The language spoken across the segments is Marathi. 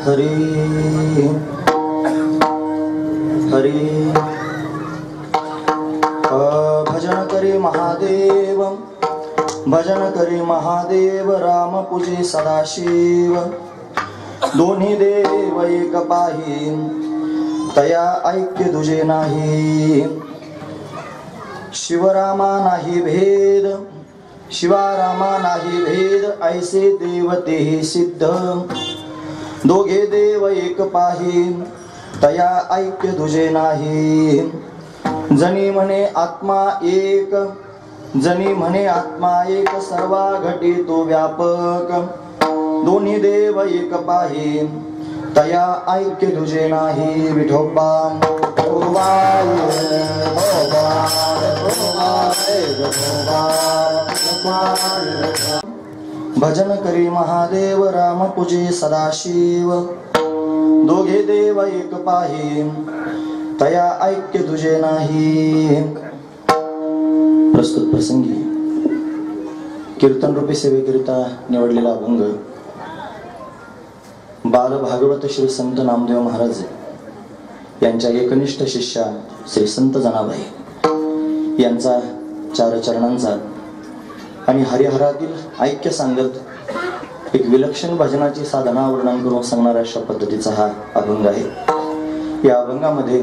हरी हरी भजन करी महादेव, भजन करी महादेव, राम पूजे सदाशिव, दोन्ही देव एक पाही, तया ऐक्य दुजे नाही, शिवरामा नाही भेद, शिवारामा नाही भेद, ऐसे देवते सिद्ध, दोघे देव एक पाही, तया ऐक्य दुजे नाही, जनी म्हणे आत्मा एक, जनी म्हणे आत्मा एक, सर्वा घटी तो व्यापक, दोन्ही देव एक पाही, तया ऐक्य दुजे नाही, विठोबा भजन करी महादेव, राम पूजे सदाशिव, दोघे देव एक पाही, तया ऐक्य तुझे नाही. प्रस्तुत प्रसंगी कीर्तन रूपी सेवेकरिता निवडलेला अभंग बाल भागवत श्री संत नामदेव महाराज यांच्या एकनिष्ठ शिष्या श्री संत जनाबाई यांचा चार चरणांचा आणि हरिहरातील ऐक्य सांगत एक विलक्षण भजनाची साधना वर्णन करून सांगणाऱ्या अशा पद्धतीचा हा अभंग आहे. या अभंगामध्ये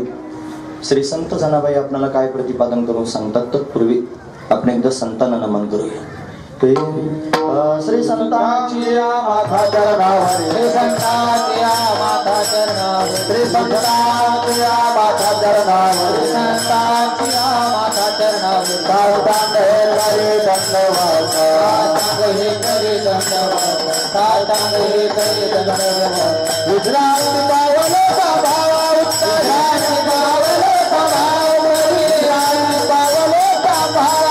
श्री संत जनाबाई आपल्याला काय प्रतिपादन करून सांगतात तत्पूर्वी आपण एकदा संतांना नमन करूया. श्री संतांची माथा चरणावर, श्री संतांची माथा चरणावर, श्री संतांची माथा चरणावर, श्री संतांची माथा चरणावर, तांडे करी दंडवत, तांडे करी दंडवत, तांडे करी दंडवत, विश्रांती पावलो भावा उत्तराची पावलो भाव, विश्रांती पावलो भावा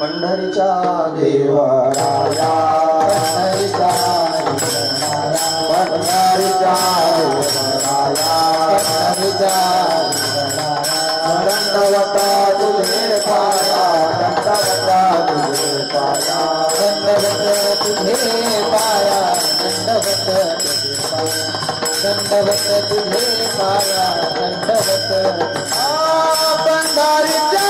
पंढरीच्या देवराया, पंढरीच्या पंढरीच्या देवराया, पंढरीच्या दंडवता तुझे पाया, दंडवता तुझे पाया, दंडवत तुझे पाया, दंडवत तुझे पाया, दंडवत तुझे पाया, दंडवत पंढरीच्या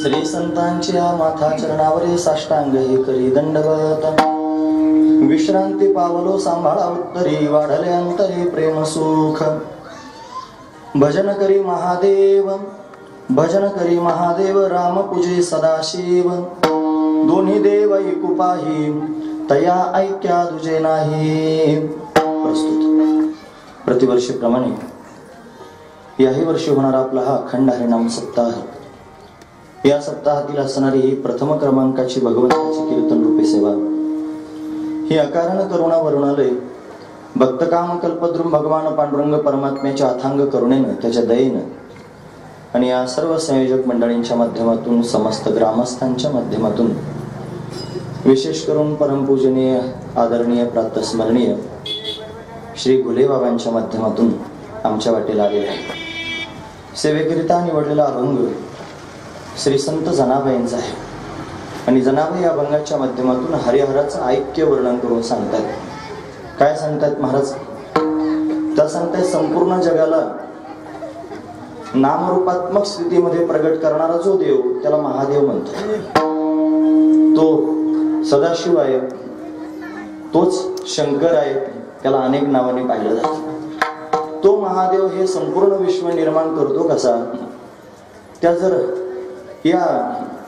श्री संतांच्या माथा चरणावरी साष्टांग हे करी दंडवत, विश्रांती पावलो सांभाळा उत्तरी, वाढले अंतरी प्रेम सुख, भजन करी महादेव, भजन करी महादेव, राम पूजे सदाशिव, दोन्ही देव एकुपाही, तया ऐक्या दुजे नाही. प्रस्तुत प्रतिवर्षीप्रमाणे याही वर्षी होणारा आपला हा अखंड हरिनाम सप्ताह, या सप्ताहातील असणारी ही प्रथम क्रमांकाची भगवंताची कीर्तन रूपी सेवा, ही अकारण करुणा वरुणालय भक्तकाम कल्पद्रुम भगवान पांडुरंग परमात्म्याच्या अथांग करुणेनं, त्याच्या दयेनं आणि या सर्व संयोजक मंडळींच्या माध्यमातून, समस्त ग्रामस्थांच्या माध्यमातून, विशेष करून परमपूजनीय आदरणीय प्रातस्मरणीय श्री गुलेबाबांच्या माध्यमातून आमच्या वाटेला आलेला आहे. सेवेकरिता निवडलेला अभंग श्री संत जनाबाईंचा आहे आणि जनाबाई या अभंगाच्या माध्यमातून हरिहराचं ऐक्य वर्णन करून सांगतात. काय सांगतात महाराज? त्या सांगतायत संपूर्ण जगाला नामरूपात्मक स्थितीमध्ये प्रगट करणारा जो देव त्याला महादेव म्हणतो. तो सदाशिव आहे, तोच शंकर आहे, त्याला अनेक नावाने पाहिलं जातं. तो महादेव हे संपूर्ण विश्व निर्माण करतो कसा? त्या जर या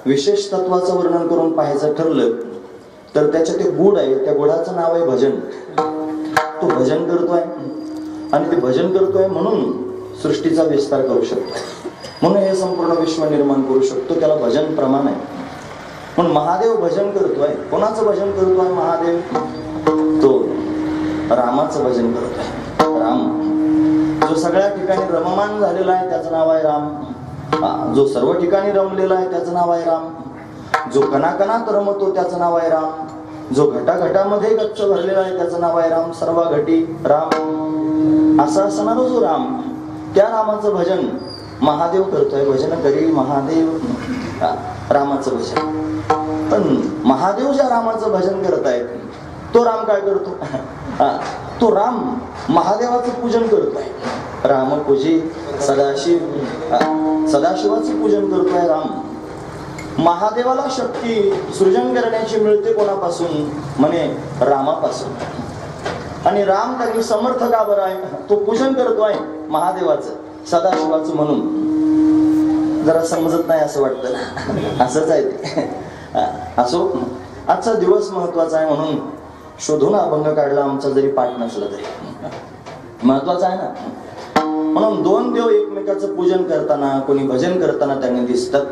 विशेष तत्वाचं वर्णन करून पाहायचं ठरलं तर त्याच्या ते गुढ आहे, त्या गुढाचं नाव आहे भजन. तो भजन करतोय आणि ते भजन करतोय म्हणून सृष्टीचा विस्तार करू शकतो, म्हणून हे संपूर्ण विश्व निर्माण करू शकतो. त्याला भजन प्रमाण आहे. म्हणून महादेव भजन करतोय. कोणाचं भजन करतोय महादेव? तो रामाचं भजन करतोय. राम जो सगळ्या ठिकाणी रममान झालेला आहे त्याचं नाव आहे राम. जो सर्व ठिकाणी रमलेला आहे त्याचं नाव आहे राम. जो कणाकणात रमतो त्याचं नाव आहे राम. जो घटाघटामध्ये गच्च भरलेला आहे त्याचं नाव आहे राम. सर्व घटी राम असा असणारा जो राम, त्या रामाचं भजन महादेव करतोय. भजन करी महादेव रामाचं भजन. पण महादेव ज्या रामाचं भजन करतायत तो राम काय करतो? तो राम महादेवाचं पूजन करतोय. राम पूजी सदाशिव, सदाशिवाचं पूजन करतोय राम. महादेवाला शक्ती सृजन करण्याची मिळते कोणापासून? म्हणे रामापासून. आणि राम त्यांनी समर्थ का बरं आहे? तो पूजन करतोय महादेवाचं, सदाशिवाचं. म्हणून जरा समजत नाही असं वाटतं. असंच आहे ते. असो, आजचा दिवस महत्वाचा आहे म्हणून शोधून अभंग काढला. आमचा जरी पाठ नसला तरी महत्वाचा आहे ना. म्हणून दोन देव एकमेकाचं पूजन करताना, कोणी भजन करताना त्यांनी दिसतात.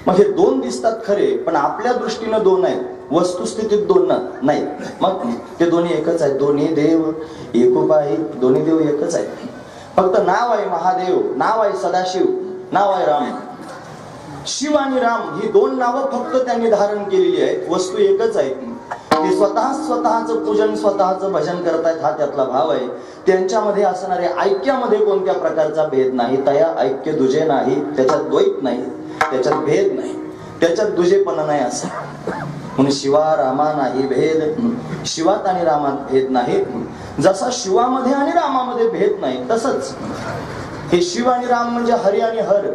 मग हे दोन दिसतात खरे, पण आपल्या दृष्टीनं दोन आहेत, वस्तुस्थितीत दोन नाही. मग ते दोन्ही एकच आहेत. दोन्ही देव एकोपाही, दोन्ही देव एकच आहेत. फक्त नाव आहे महादेव, नाव आहे सदाशिव, नाव आहे राम. शिव आणि राम ही दोन नावं फक्त त्यांनी धारण केलेली आहेत. वस्तू एकच आहे. ते स्वतःचं पूजन, स्वतःचं भजन करतायत. हा त्यातला भाव आहे. त्यांच्यामध्ये असणाऱ्या ऐक्यामध्ये कोणत्या प्रकारचा भेद नाही. तया ऐक्य दुजे नाही. त्याच्यात द्वैत नाही, त्याच्यात भेद नाही, त्याच्यात दुजेपणा नाही. असं म्हणून शिवा रामा नाही भेद. शिवात आणि रामात भेद नाही. जसा शिवामध्ये आणि रामामध्ये भेद नाही, तसंच हे शिव आणि राम म्हणजे हरी आणि हर,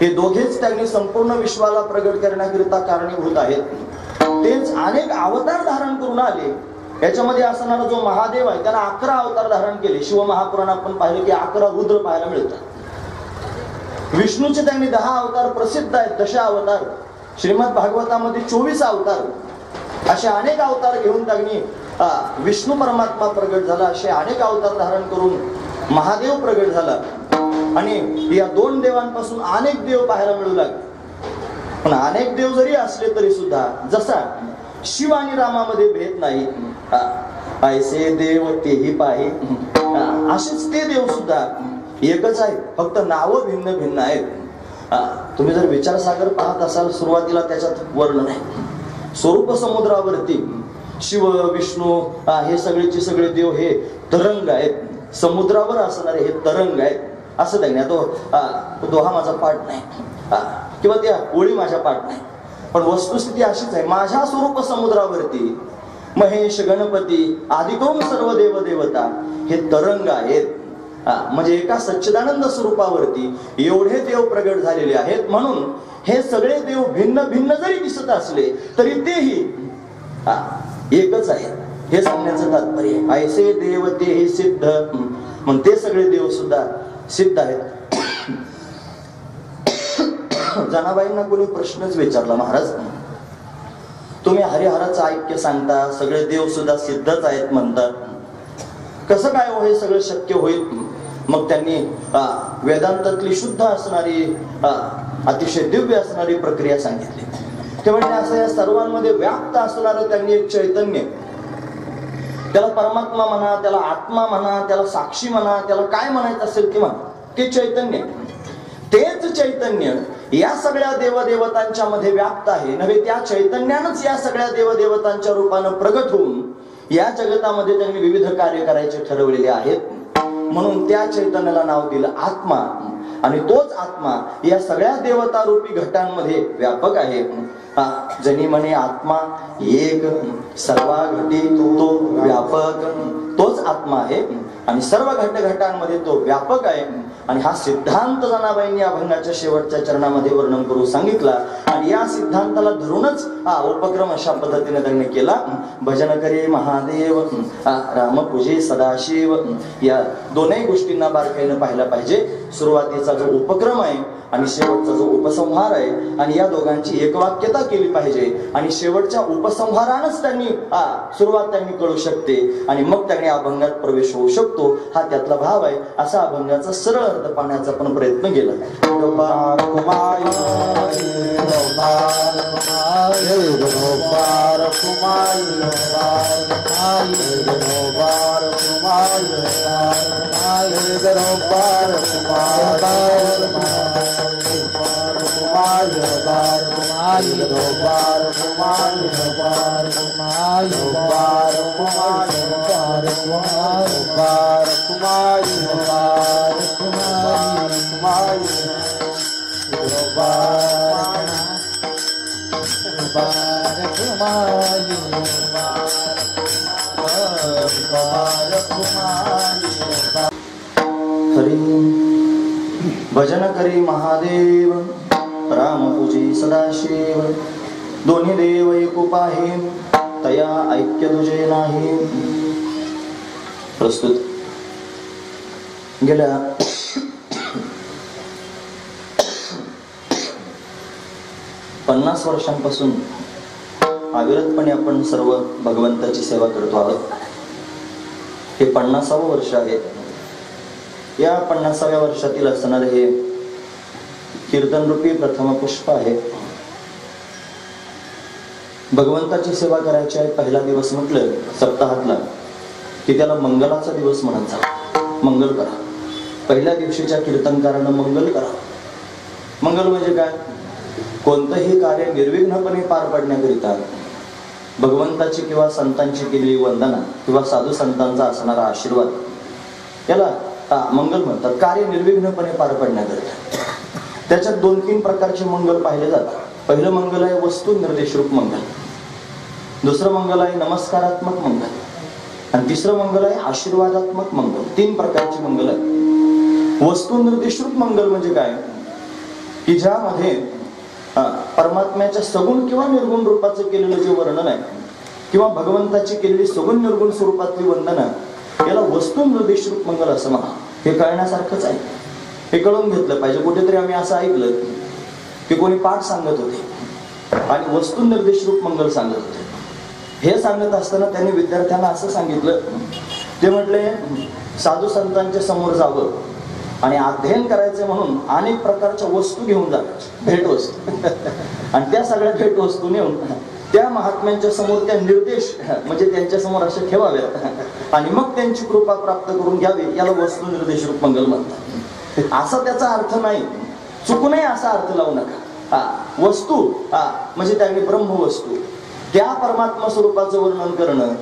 हे दोघेच त्यांनी संपूर्ण विश्वाला प्रगट करण्याकरिता कारणीभूत आहेत. तेच अनेक अवतार धारण करून आले. याच्यामध्ये असणारा जो महादेव आहे त्याला 11 अवतार धारण केले. शिवमहापुराण आपण पाहिलं की 11 रुद्र पाहायला मिळतात. विष्णूचे त्यांनी 10 अवतार प्रसिद्ध आहेत, दशावतार. श्रीमद भागवतामध्ये 24 अवतार. असे अनेक अवतार घेऊन त्यांनी विष्णू परमात्मा प्रगट झाला. असे अनेक अवतार धारण करून महादेव प्रगट झाला. आणि या दोन देवांपासून अनेक देव पाहायला मिळू लागले. पण अनेक देव जरी असले तरी सुद्धा जसा शिव आणि रामामध्ये भेद नाही, ऐसे देव तेही पाहे, असेच ते देव सुद्धा एकच आहे. फक्त नावं भिन्न भिन्न आहेत. तुम्ही जर विचारसागर पाहत असाल, सुरुवातीला त्याच्यात वर्णन आहे. स्वरूप समुद्रावरती शिव विष्णू हे सगळेचे सगळे देव हे तरंग आहेत. समुद्रावर असणारे हे तरंग आहेत. असं त्यांनी तो दोहा माझा पाठ नाही किंवा त्या ओळी माझ्या पाठ नाही, पण वस्तुस्थिती अशीच आहे. माझ्या स्वरूप समुद्रावरती महेश गणपती आदी करून सर्व देव देवता हे तरंग आहेत. म्हणजे एका सच्चिदानंद स्वरूपावरती एवढे देव प्रगट झालेले आहेत. म्हणून हे सगळे देव भिन्न भिन्न जरी दिसत असले तरी तेही एकच आहे, हे सांगण्याचं तात्पर्य. ऐसे देव तेही सिद्ध, म्हणून ते सगळे देव सुद्धा सिद्ध आहेत. जनाबाईंना कोणी प्रश्नच विचारला, महाराज तुम्ही हरिहराचं ऐक्य सांगता, सगळे देव सुद्धा सिद्धच आहेत म्हणतात, कसं काय हो हे सगळं शक्य होईल? मग त्यांनी वेदांतातली शुद्ध असणारी अतिशय दिव्य असणारी प्रक्रिया सांगितली. ते म्हणजे असं या सर्वांमध्ये व्याप्त असणारं त्यांनी एक चैतन्य, त्याला परमात्मा म्हणा, त्याला आत्मा म्हणा, त्याला साक्षी म्हणा, त्याला काय म्हणायचं असेल किंवा ते चैतन्य, तेच चैतन्य या सगळ्या देवदेवतांच्या मध्ये व्याप्त आहे नव्हे. त्या चैतन्यानंच या सगळ्या देवदेवतांच्या रूपानं प्रगट होऊन या जगतामध्ये त्यांनी विविध कार्य करायचे ठरवलेले आहेत. म्हणून त्या चैतन्याला नाव दिलं आत्मा. आणि तोच आत्मा या सगळ्या देवता रूपी घटांमध्ये व्यापक आहे. जनी म्हणे आत्मा एक सर्वा घटी तो व्यापक, तोच आत्मा आहे आणि सर्व घटघटांमध्ये तो व्यापक आहे. आणि हा सिद्धांत जनाबाईंनी अभंगाच्या शेवटच्या चरणामध्ये वर्णन करून सांगितला. आणि या सिद्धांताला धरूनच हा उपक्रम अशा पद्धतीने त्यांनी केला. भजन करे महादेव, रामपूजे सदाशिव, या दोनही गोष्टींना बारकाईनं पाहायला पाहिजे. सुरुवातीचा जो उपक्रम आहे आणि शेवटचा जो उपसंहार आहे, आणि या दोघांची एकवाक्यता केली पाहिजे. आणि शेवटच्या उपसंहारानच त्यांनी सुरुवात त्यांनी कळू शकते आणि मग त्यांनी अभंगात प्रवेश होऊ शकतो. हा त्यातला भाव आहे. असा अभंगाचा सरळ अर्थ पाहण्याचा आपण प्रयत्न केला. भजन करी महादेव, रामपूजी सदाशिव, दोन्ही देव एकोपाहे, तया ऐक्य तुझे नाही. प्रस्तुत गेल्या 50 वर्षांपासून अविरतपणे आपण सर्व भगवंताची सेवा करतो आहोत. हे 50वे वर्ष आहे. या 50व्या वर्षातील असणार हे कीर्तनरूपी प्रथम पुष्प आहे. भगवंताची सेवा करायची आहे. पहिला दिवस म्हटलं सप्ताहातला की त्याला मंगलाचा दिवस म्हणायचा. मंगल करा. पहिल्या दिवशीच्या कीर्तनकारानं मंगल करा. मंगल म्हणजे काय? कोणतंही कार्य निर्विघ्नपणे पार पाडण्याकरिता भगवंताची किंवा संतांची केलेली वंदना किंवा साधू संतांचा असणारा आशीर्वाद, याला मंगल म्हणतात. कार्य निर्विघ्नपणे पार पाडण्याकरिता त्याच्यात 2-3 प्रकारचे मंगल पाहिले जातात. पहिलं मंगल आहे वस्तू निर्देशरूप मंगल, दुसरं मंगल आहे नमस्कारात्मक मंगल, आणि तिसरं मंगल आहे आशीर्वादात्मक मंगल. 3 प्रकारचे मंगल आहे. वस्तू निर्देशरूप मंगल म्हणजे काय? की ज्यामध्ये परमात्म्याच्या सगुण किंवा निर्गुण रूपाचं केलेलं जे वर्णन आहे किंवा भगवंताची केलेली सगुण निर्गुण स्वरूपातली वंदना, याला वस्तू निर्देशरूप मंगल असं म्हणा. हे कळण्यासारखंच आहे. हे कळून घेतलं पाहिजे. कुठेतरी आम्ही असं ऐकलं की कोणी पाठ सांगत होते आणि वस्तू निर्देशरूप मंगल सांगत होते. हे सांगत असताना त्यांनी विद्यार्थ्यांना असं सांगितलं, ते म्हटले साधू संतांच्या समोर जावं आणि अध्ययन करायचं म्हणून अनेक प्रकारच्या वस्तू घेऊन जातात, भेटवस्तू. आणि त्या सगळ्या भेटवस्तू नेऊन त्या महात्म्यांच्या समोर त्या निर्देश म्हणजे त्यांच्या समोर असे ठेवाव्यात आणि मग त्यांची कृपा प्राप्त करून घ्यावी. याला वस्तू निर्देशरूप मंगल म्हणतात. असा त्याचा अर्थ नाही. चुकूनही असा अर्थ लावू नका. वस्तू म्हणजे त्यांनी ब्रह्मवस्तू, त्या परमात्मा स्वरूपाचं वर्णन करणं,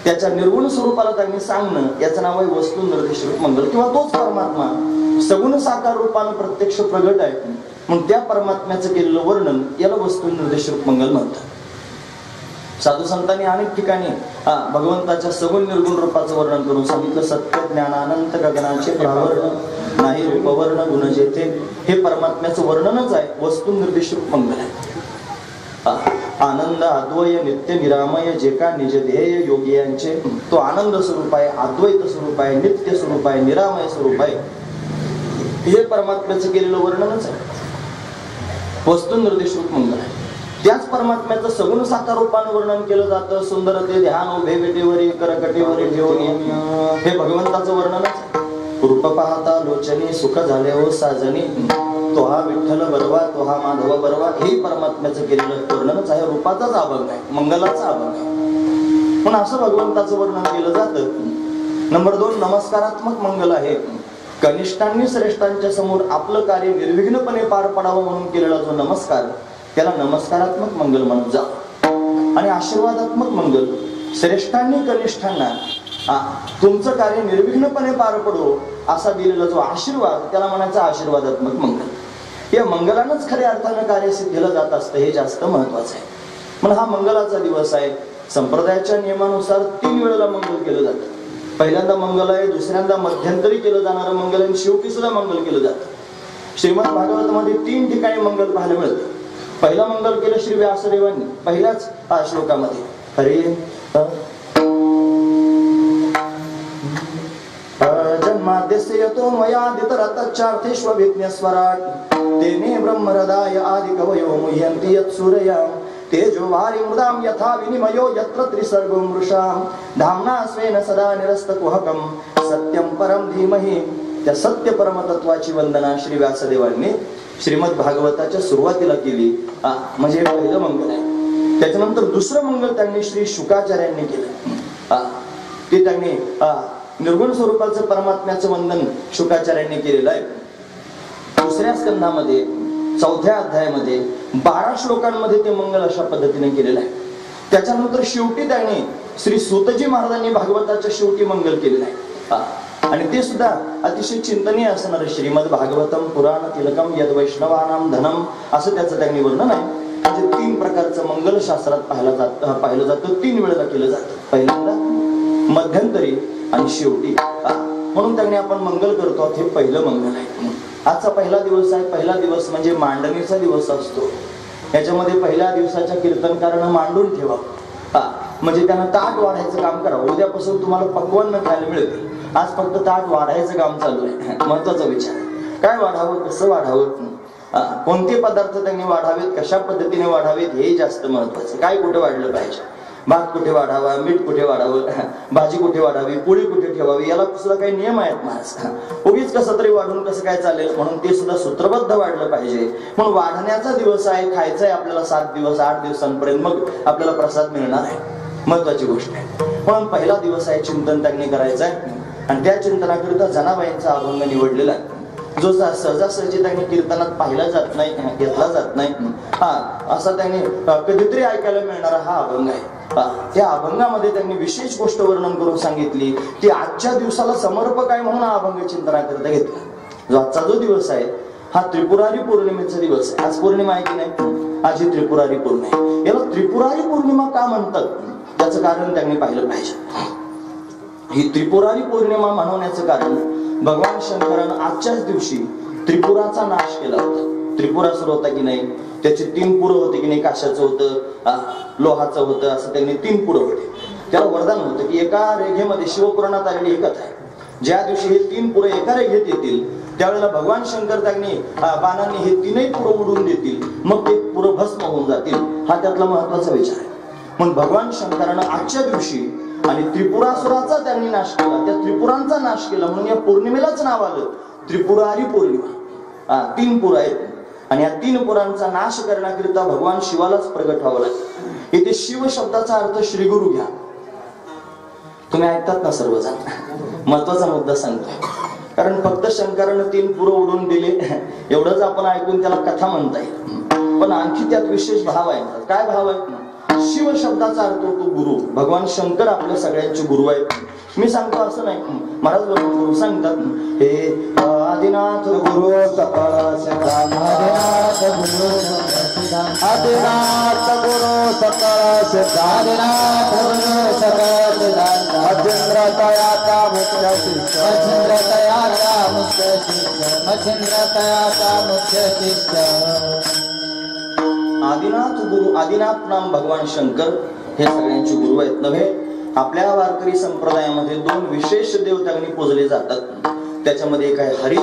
त्याच्या निर्गुण स्वरूपाला त्यांनी सांगणं, याचं नाव आहे वस्तू निर्देशरूप मंगल. किंवा तोच परमात्मा सगुण साकार रूपानं प्रत्यक्ष प्रगट आहे म्हणून त्या परमात्म्याचं केलेलं वर्णन, याला वस्तू निर्देशरूप मंगल म्हणतात. साधू संतांनी अनेक ठिकाणी भगवंताच्या सगुण निर्गुण रूपाचं वर्णन करून सांगितलं. सत्य ज्ञान अनंत गगनाचे प्रावर्ण नाही रूपवर्ण गुण जेथे, हे परमात्म्याचं वर्णनच आहे. वस्तू निर्देशरूप मंगल आहे. आनंद अद्वय नित्य निरामय जे का निज ध्येय योगी यांचे, तो आनंद स्वरूप आहे, अद्वैत स्वरूप आहे, नित्य स्वरूप आहे, निरामय स्वरूप आहे. हे परमात्म्याचं केलेलं वर्णनच आहे. वस्तू निर्देशरूप मंगल आहे. त्याच परमात्म्याचं सगुण साकार रूपानं वर्णन केलं जातं. सुंदर ते ध्यान उभे वेटेवरी करकटेवरी ठेवून, हे भगवंताचं वर्णनच आहे. रूप पाहता लोचनी सुख झाले हो साजनी, तो हा विठ्ठल बरवा तो हा माधव बरवा, हे परमात्म्याचं केलेलं वर्णनच आहे. रूपाचाच अभंग आहे, मंगलाचा अभंग आहे. पण असं भगवंताचं वर्णन केलं जातं. नंबर 2 नमस्कारात्मक मंगल आहे. कनिष्ठांनी श्रेष्ठांच्या समोर आपलं कार्य निर्विघ्नपणे पार पडावं म्हणून केलेला जो नमस्कार, त्याला नमस्कारात्मक मंगल म्हणत जा. आणि आशीर्वादात्मक मंगल, श्रेष्ठांनी कनिष्ठांना तुमचं कार्य निर्विघ्नपणे पार पडो असा दिलेला जो आशीर्वाद, त्याला म्हणायचा आशीर्वादात्मक मंगल. या मंगलानंच खऱ्या अर्थानं कार्य सिद्धीला जात असतं, हे जास्त महत्वाचं आहे. म्हणून हा मंगलाचा दिवस आहे. संप्रदायाच्या नियमानुसार 3 वेळेला मंगल केलं जातं. पहिल्यांदा मंगल आहे, दुसऱ्यांदा मध्यंतरी केलं जाणारं मंगल आणि शेवटी सुद्धा मंगल केलं जातं. श्रीमद भागवतामध्ये 3 ठिकाणी मंगल पाहायला मिळतं. पहिलं मंगल केलं श्री व्यासदेवांनी पहिल्याच श्लोकामध्ये. हरे जन्माद्यस्य यतो मयादितरतच्चार्थेष्वभिज्ञस्वराट् तेने ब्रह्महृदाय आदिकवयो मुह्यन्ति यत्सूरया तेजो वारि मृदां यथा विनिमयो यत्र त्रिसर्गो मृषां धाम्ना स्वेन सदा निरस्तकुहकं सत्यं परं धीमहि. त्या सत्य परमतत्वाची वंदना श्री व्यासदेवांनी श्रीमद भागवताच्या सुरुवातीला केली. म्हणजे पहिलं मंगल आहे. त्याच्यानंतर दुसरं मंगल त्यांनी श्री शुकाचार्यांनी केलं. ते त्यांनी निर्गुण स्वरूपाचं परमात्म्याचं वंदन शुकाचार्यांनी केलेलं आहे. दुसऱ्या स्कंधामध्ये 4थ्या अध्यायामध्ये 12 श्लोकांमध्ये ते मंगल अशा पद्धतीने केलेलं आहे. त्याच्यानंतर शेवटी त्यांनी श्री सूतजी महाराजांनी भागवताच्या शेवटी मंगल केलेलं आहे. आणि ते सुद्धा अतिशय चिंतनीय असणार. श्रीमद भागवतम पुराण तिलकम यद वैष्णवानाम धनम असं त्याचं त्यांनी वर्णन आहे. म्हणजे 3 प्रकारचं मंगल शास्त्रात पाहिलं जातं. 3 वेळेला केलं जातं. पहिल्यांदा, मध्यंतरी आणि शेवटी. म्हणून त्यांनी आपण मंगल करतो. हे पहिलं मंगल आहे. आजचा पहिला दिवस आहे. पहिला दिवस म्हणजे मांडणीचा दिवस असतो. याच्यामध्ये पहिल्या दिवसाच्या कीर्तनकारानं मांडून ठेवा. म्हणजे त्यांना ताट वाढायचं काम करावं. उद्यापासून तुम्हाला पक्वान्न खायला मिळतील. आज फक्त ताट वाढायचं काम चालू आहे. महत्वाचा विचार काय वाढावं, कसं वाढावं, कोणते पदार्थ त्यांनी वाढावेत, कशा पद्धतीने वाढावेत हे जास्त महत्वाचं. काय कुठे वाढलं पाहिजे, भात कुठे वाढावा, मीठ कुठे वाढावं, भाजी कुठे वाढावी, पोळी कुठे ठेवावी, याला सुद्धा काही नियम आहेत महाराज. उगीच कसं तरी वाढून कसं काय चालेल, म्हणून ते सुद्धा सूत्रबद्ध वाढलं पाहिजे. म्हणून वाढण्याचा दिवस आहे, खायचा आहे आपल्याला 7 दिवस 8 दिवसांपर्यंत, मग आपल्याला प्रसाद मिळणार आहे. महत्वाची गोष्ट आहे. म्हणून पहिला दिवस आहे, चिंतन त्यांनी करायचं आहे. आणि त्या चिंतनाकरिता जनाबाईंचा अभंग निवडलेला आहे, जो सहजासहजी त्यांनी कीर्तनात पाहिला जात नाही, घेतला जात नाही. असा त्यांनी कधीतरी ऐकायला मिळणारा हा अभंग आहे. त्या अभंगामध्ये त्यांनी विशेष गोष्ट वर्णन करून सांगितली की आजच्या दिवसाला समर्पक आहे, म्हणून हा अभंग चिंतनाकरिता घेतला. जो आजचा जो दिवस आहे हा त्रिपुरारी पौर्णिमेचा दिवस आहे. आज पौर्णिमा आहे की नाही, आज ही त्रिपुरारी पौर्णिमा आहे. याला त्रिपुरारी पौर्णिमा का म्हणतात त्याचं कारण त्यांनी पाहिलं पाहिजे. ही त्रिपुरारी पौर्णिमा म्हणवण्याचं कारण भगवान शंकरानं आजच्याच दिवशी त्रिपुराचा नाश केला होता. त्रिपुरा सुरू होता की नाही, त्याचे 3 पुरं होते की नाही, काशाचं होतं, लोहाचं होतं, असं त्यांनी 3 पुरं होते. त्याला वरदान होतं की एका रेघेमध्ये, शिवपुराणात आलेली एक कथा आहे, ज्या दिवशी हे 3 पुरं एका रेघेत येतील त्यावेळेला भगवान शंकर त्यांनी बाणांनी हे 3ही पुरं उडवून देतील, मग ते पुरं भस्म होऊन जातील. हा त्यातला महत्वाचा विचार आहे. म्हणून भगवान शंकरानं आजच्या दिवशी आणि त्रिपुरासुराचा त्यांनी नाश केला, त्या त्रिपुरांचा नाश केला, म्हणून या पौर्णिमेलाच नाव आलं त्रिपुरारी पौर्णिमा. 3 पुरं आहेत आणि या 3 पुरांचा नाश करण्याकरिता भगवान शिवालाच प्रगट व्हावं लागतं. इथे शिव शब्दाचा अर्थ श्री गुरु घ्या. तुम्ही ऐकतात ना सर्वजण, महत्वाचा मुद्दा सांगतो. कारण फक्त शंकरानं 3 पुरं उडून दिले एवढंच आपण ऐकून त्याला कथा म्हणता येईल, पण आणखी त्यात विशेष भाव आहे. काय भाव आहे? शिव शब्दाचा अर्थ होतो गुरु. भगवान शंकर आपल्या सगळ्यांचे गुरु आहेत. मी सांगतो असं नाही, महाराज गुरु सांगतात, हे आदिनाथ गुरु सकळ आदिनाथ गुरु आदिनाथ गुरु सकळ आदिनाथ गुरु सकळ मच्छिंद्र तयाचा मुख्य शिष्य मच्छिंद्र तयाचा मुख्य शिष्य मच्छिंद्र तयाचा मुख्य शिष्य. आदिनाथ गुरु, आदिनाथ नाम भगवान शंकर हे सगळ्यांचे गुरु आहेत. नव्हे, आपल्या वारकरी संप्रदायामध्ये 2 विशेष देव त्यांनी पूजले जातात. त्याच्यामध्ये एक आहे हरी,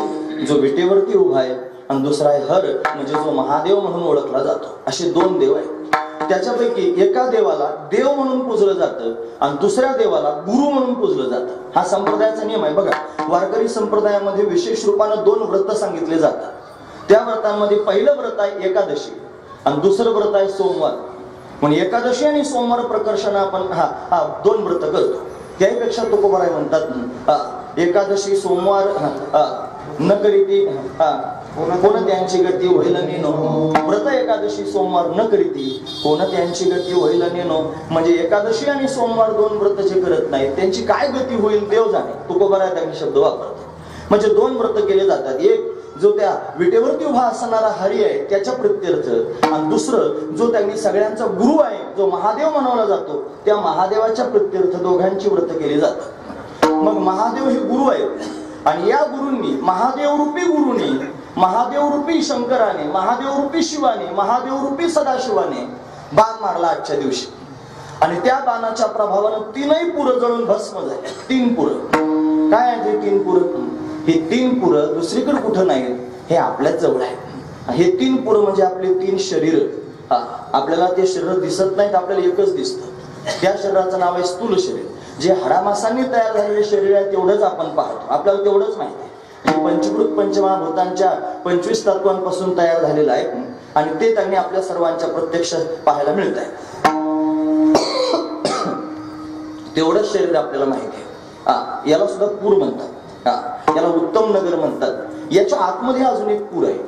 जो विटेवरती उभा आहे, आणि दुसरा आहे हर, म्हणजे जो महादेव म्हणून ओळखला जातो. असे 2 देव आहेत. त्याच्यापैकी एका देवाला देव म्हणून पूजलं जातं आणि दुसऱ्या देवाला गुरु म्हणून पूजलं जातं. हा संप्रदायाचा नियम आहे. बघा, वारकरी संप्रदायामध्ये विशेष रूपानं 2 व्रत सांगितले जातात. त्या व्रतांमध्ये पहिलं व्रत आहे एकादशी आणि दुसरं व्रत आहे सोमवार. म्हणजे एकादशी आणि सोमवार प्रकर्षाने आपण 2 व्रत करतो. त्यापेक्षा तुकोबाराय म्हणतात, एकादशी सोमवार न करीती कोण त्यांची गती होईल नेनो. व्रत एकादशी सोमवार न करीती कोण त्यांची गती होईल नेनो. म्हणजे एकादशी आणि सोमवार 2 व्रत जे करत नाहीत त्यांची काय गती होईल देव जाणे. तुकोबाराय त्यांनी शब्द वापरतात. म्हणजे 2 व्रत केले जातात. एक जो त्या विटेवरती उभा असणारा हरी आहे त्याच्या प्रत्यर्थ, आणि दुसरं जो त्यांनी सगळ्यांचा गुरु आहे जो महादेव मनवला जातो त्या महादेवाच्या प्रत्यर्थ दोघांची व्रत केली जातात. मग महादेव हे गुरु आहेत आणि या गुरूंनी महादेव रूपी गुरुनी महादेव रूपी शंकराने महादेव रूपी शिवाने महादेव रूपी सदाशिवाने बाण मारला आजच्या दिवशी आणि त्या बाणाच्या प्रभावानं तीनही पुरं जळून भस्म झाले. 3 पुरं काय आहे ते 3 पुरं? हे 3 पुरं दुसरीकडे कुठं नाहीत, हे आपल्याच जवळ आहे. हे 3 पुरं म्हणजे आपले 3 शरीर. आपल्याला ते शरीर दिसत नाहीत, आपल्याला एकच दिसतं. त्या शरीराचं नाव आहे स्थूल शरीर. जे हाडामासांनी तयार झालेले शरीर आहे तेवढंच आपण पाहतो, आपल्याला तेवढंच माहिती आहे. पंचभूत पंचमहाभूतांच्या 25 तत्वांपासून तयार झालेलं आहे आणि ते त्यांनी आपल्या सर्वांच्या प्रत्यक्ष पाहायला मिळत आहे. तेवढंच शरीर आपल्याला माहिती आहे. याला सुद्धा पूर म्हणतात, याला उत्तम नगर म्हणतात. याच्या आतमध्ये अजून एक पूर आहे,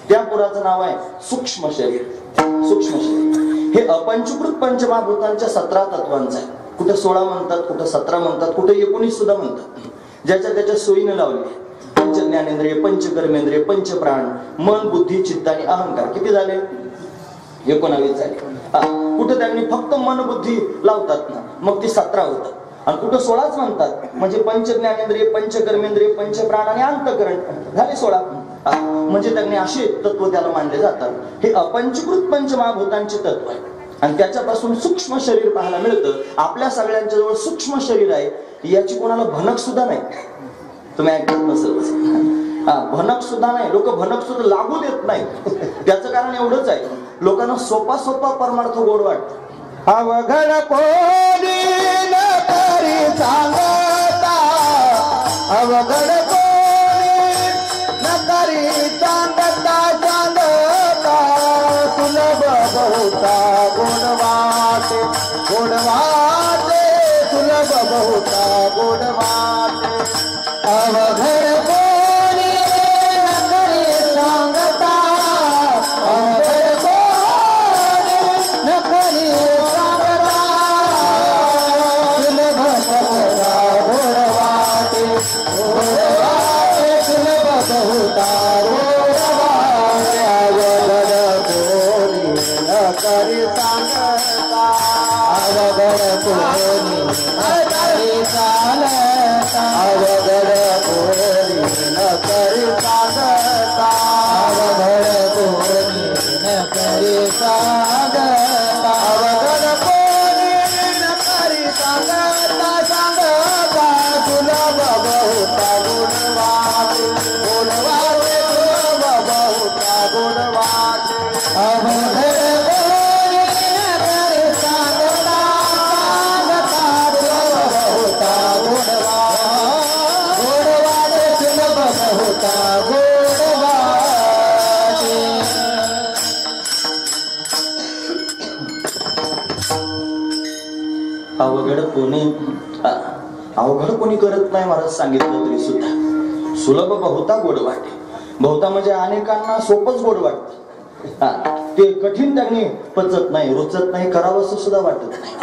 त्या पुराचं नाव आहे सूक्ष्म शरीर. सूक्ष्म शरीर हे अपंचकृत पंचमहाभूतांच्या 17 तत्वांचं आहे. कुठे 16 म्हणतात, कुठे 17 म्हणतात, कुठे 19 सुद्धा म्हणतात. ज्याच्या त्याच्या सोयीने लावले. पंच ज्ञानेंद्रिय, पंच कर्मेंद्रिय, पंच प्राण, मन, बुद्धी, चित्त आणि अहंकार किती झाले? 19 झाले. कुठे त्यांनी फक्त मन बुद्धी लावतात ना, मग ती 17 होतात. आणि कुठं 16च म्हणतात, म्हणजे पंच ज्ञानेंद्रिय, पंच कर्मेंद्रिय, पंच प्राण आणि अंतःकरण झाले 16. म्हणजे त्यांनी असे तत्व त्याला मानले जातात. हे अपंचकृत पंचमहाभूतांचे तत्व आहे आणि त्याच्यापासून सूक्ष्म शरीर पाहायला मिळतं. आपल्या सगळ्यांच्या जवळ सूक्ष्म शरीर आहे, याची कोणाला भनक सुद्धा नाही. तुम्ही ऐकत नसेल, भनक सुद्धा नाही. लोक भनक सुद्धा लागू देत नाही. त्याचं कारण एवढंच आहे, लोकांना सोपा सोपा परमार्थ गोड वाटतो. अवघड कोणी न करी सांगता, अवघड कोणी न करी सांगता, सांगता सुलभ बहुता गुणवाटे, गुणवाटे सुलभ बहुता गुणवाटे. अवघड कोणी न करी सांगता, अवघड कोणी न करी सांगता सुलभ बहुता गुणवाटे, गुणवाटे सुलभ बहुता गुणवाटे. अवघड कोणी न करी सांगता, अवघड कोणी न करी सांगता, अवघड कोणी न करी सांगता, अवघड कोणी न करी सांगता, अवघड कोणी न करी सांगता, सांगता सुलभ बहुता गुणवाटे, गुणवाटे सुलभ बहुता गुणवाटे. अवघड कोणी न करी सांगता, सांगता सुलभ बहुता गुणवाटे, गुणवाटे सुलभ बहुता गुणवाटे. अवघड कोणी अवघड कोणी करत नाही महाराज सांगितलं तरी सुद्धा सुलभ बहुता गोड वाटे. बहुता म्हणजे अनेकांना सोपच गोड वाटत, ते कठीण त्यांनी पचत नाही, रुचत नाही, करावंसं सुद्धा वाटत नाही.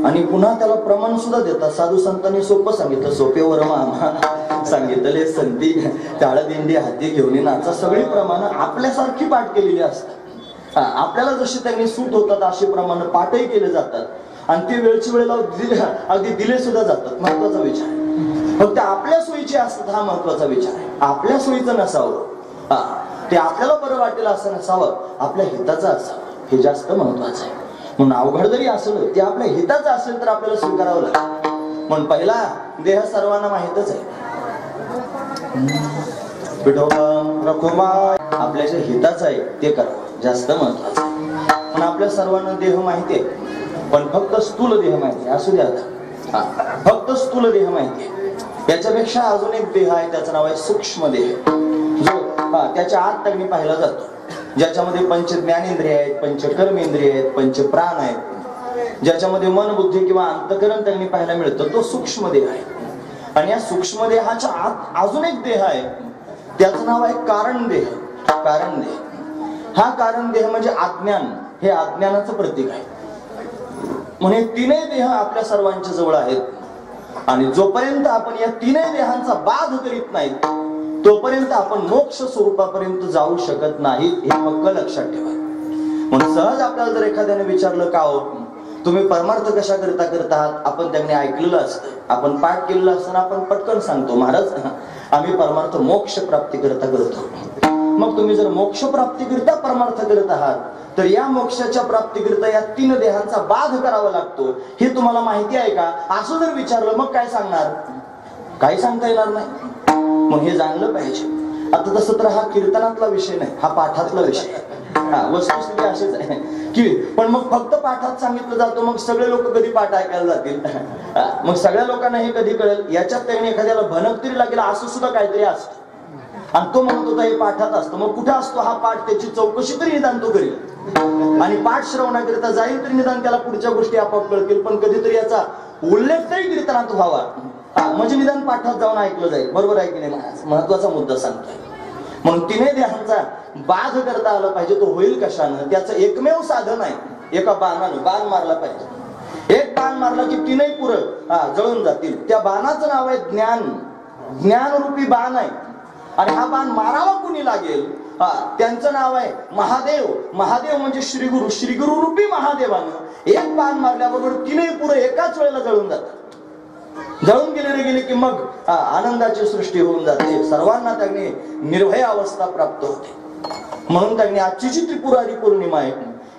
आणि पुन्हा त्याला प्रमाण सुद्धा देतात. साधू संतांनी सोपं सांगितलं, सोपेवर मामा सांगितले संती टाळ दिंडी हाती घेऊन नाचा. सगळी प्रमाण आपल्यासारखी पाठ केलेली असतात. आपल्याला जशी त्यांनी सूट होतात अशी प्रमाण पाठही केले जातात आणि ते वेळची वेळेला अगदी दिले सुद्धा जातात. महत्वाचा विचार आहे. फक्त आपल्या सोयीचे असतात, हा महत्वाचा विचार आहे. आपल्या सोयीचं नसावं, ते आपल्याला बरं वाटेल असं नसावं, आपल्या हिताचं असावं, हे जास्त महत्वाचं आहे. म्हणून अवघड जरी असलं ते आपल्या हिताचं असेल तर आपल्याला स्वीकारावं लागेल. म्हणून पहिला देह सर्वांना माहितच आहे, आपल्या जे हिताचं आहे ते करावं, जास्त महत्वाचं आहे. पण आपल्या सर्वांना देह माहिती आहे, पण फक्त स्थूल देह माहिती आहे. असू द्या आता, फक्त स्थूल देह माहिती आहे. याच्यापेक्षा अजून एक देह आहे, त्याचं नाव आहे सूक्ष्म देह, जो त्याच्या आत त्यांनी पाहिला जातो, ज्याच्यामध्ये पंच ज्ञानेंद्रिय आहेत, पंच कर्मेंद्रिय आहेत, पंच प्राण आहेत, ज्याच्यामध्ये मन बुद्धी किंवा अंतःकरण त्यांनी पाहायला मिळतं. तो सूक्ष्म देह आहे. आणि या सूक्ष्म देहाच्या आत अजून एक देह आहे, त्याचं नाव आहे कारण देह. कारण देह, हा कारण देह म्हणजे अज्ञान, हे अज्ञानाचं प्रतीक आहे. म्हणजे तीनही देह आपल्या सर्वांच्या जवळ आहेत आणि जोपर्यंत आपण या तीनही देहांचा बाध करीत नाही तोपर्यंत आपण मोक्ष स्वरूपापर्यंत जाऊ शकत नाही, हे पक्क लक्षात ठेवा. म्हणून सहज आपल्याला जर एखाद्याने विचारलं का हो तुम्ही परमार्थ कशा करता करत आहात, आपण त्यांनी ऐकलेलं असतं, आपण पाठ केलेलं असताना आपण पटकन सांगतो महाराज आम्ही परमार्थ मोक्ष प्राप्ती करता करतो. मग तुम्ही जर मोक्ष प्राप्ती करता परमार्थ करत आहात तर या मोक्षाच्या प्राप्तीकरिता या 3 देहांचा बाध करावा लागतो, हे तुम्हाला माहिती आहे का, असं जर विचारलं मग काय सांगणार, काही सांगता येणार नाही. मग हे जाणलं पाहिजे. आता तसं तर हा कीर्तनातला विषय नाही, हा पाठातला विषय. वस्तुस्थिती अशीच आहे की पण मग फक्त पाठात सांगितलं जातं, मग सगळे लोक कधी पाठ ऐकायला जातील, मग सगळ्या लोकांना हे कधी कळेल, याच्यात त्यांनी एखाद्याला भनक तरी लागेल असं सुद्धा काहीतरी असतं. आणि तो म्हणत होता हे पाठात असतं, मग कुठे असतो हा पाठ, त्याची चौकशी तरी निदान तो करेल, आणि पाठ श्रवणाकरिता जाईल तरी निदान त्याला पुढच्या गोष्टी आपोआप कळतील, पण कधीतरी याचा उल्लेख तरी कीर्तनात व्हावा, म्हणजे निदान पाठात जाऊन ऐकलं जाईल. बरोबर आहे की नाही महाराज, महत्वाचा मुद्दा सांगतोय. म्हणून 3 देहांचा बाध करता आला पाहिजे. तो होईल कशानं, त्याचं एकमेव साधन आहे एका बाणानं बाण मारला पाहिजे. एक बाण मारला की 3ही पुरं जळून जातील. त्या बाणाचं नाव आहे ज्ञान. ज्ञानरूपी बाण आहे. आणि हा बाण मारावा कुणी लागेल, त्यांचं नाव आहे महादेव. महादेव म्हणजे श्रीगुरु. श्रीगुरु रूपी महादेवानं एक बाण मारल्याबरोबर 3ही पुरं एकाच वेळेला जळून जातात. जळून गेले की मग आनंदाची सृष्टी होऊन जाते. सर्वांना त्यांनी निर्भय अवस्था प्राप्त होते. म्हणून त्यांनी आजची जी त्रिपुरारी पौर्णिमा आहे,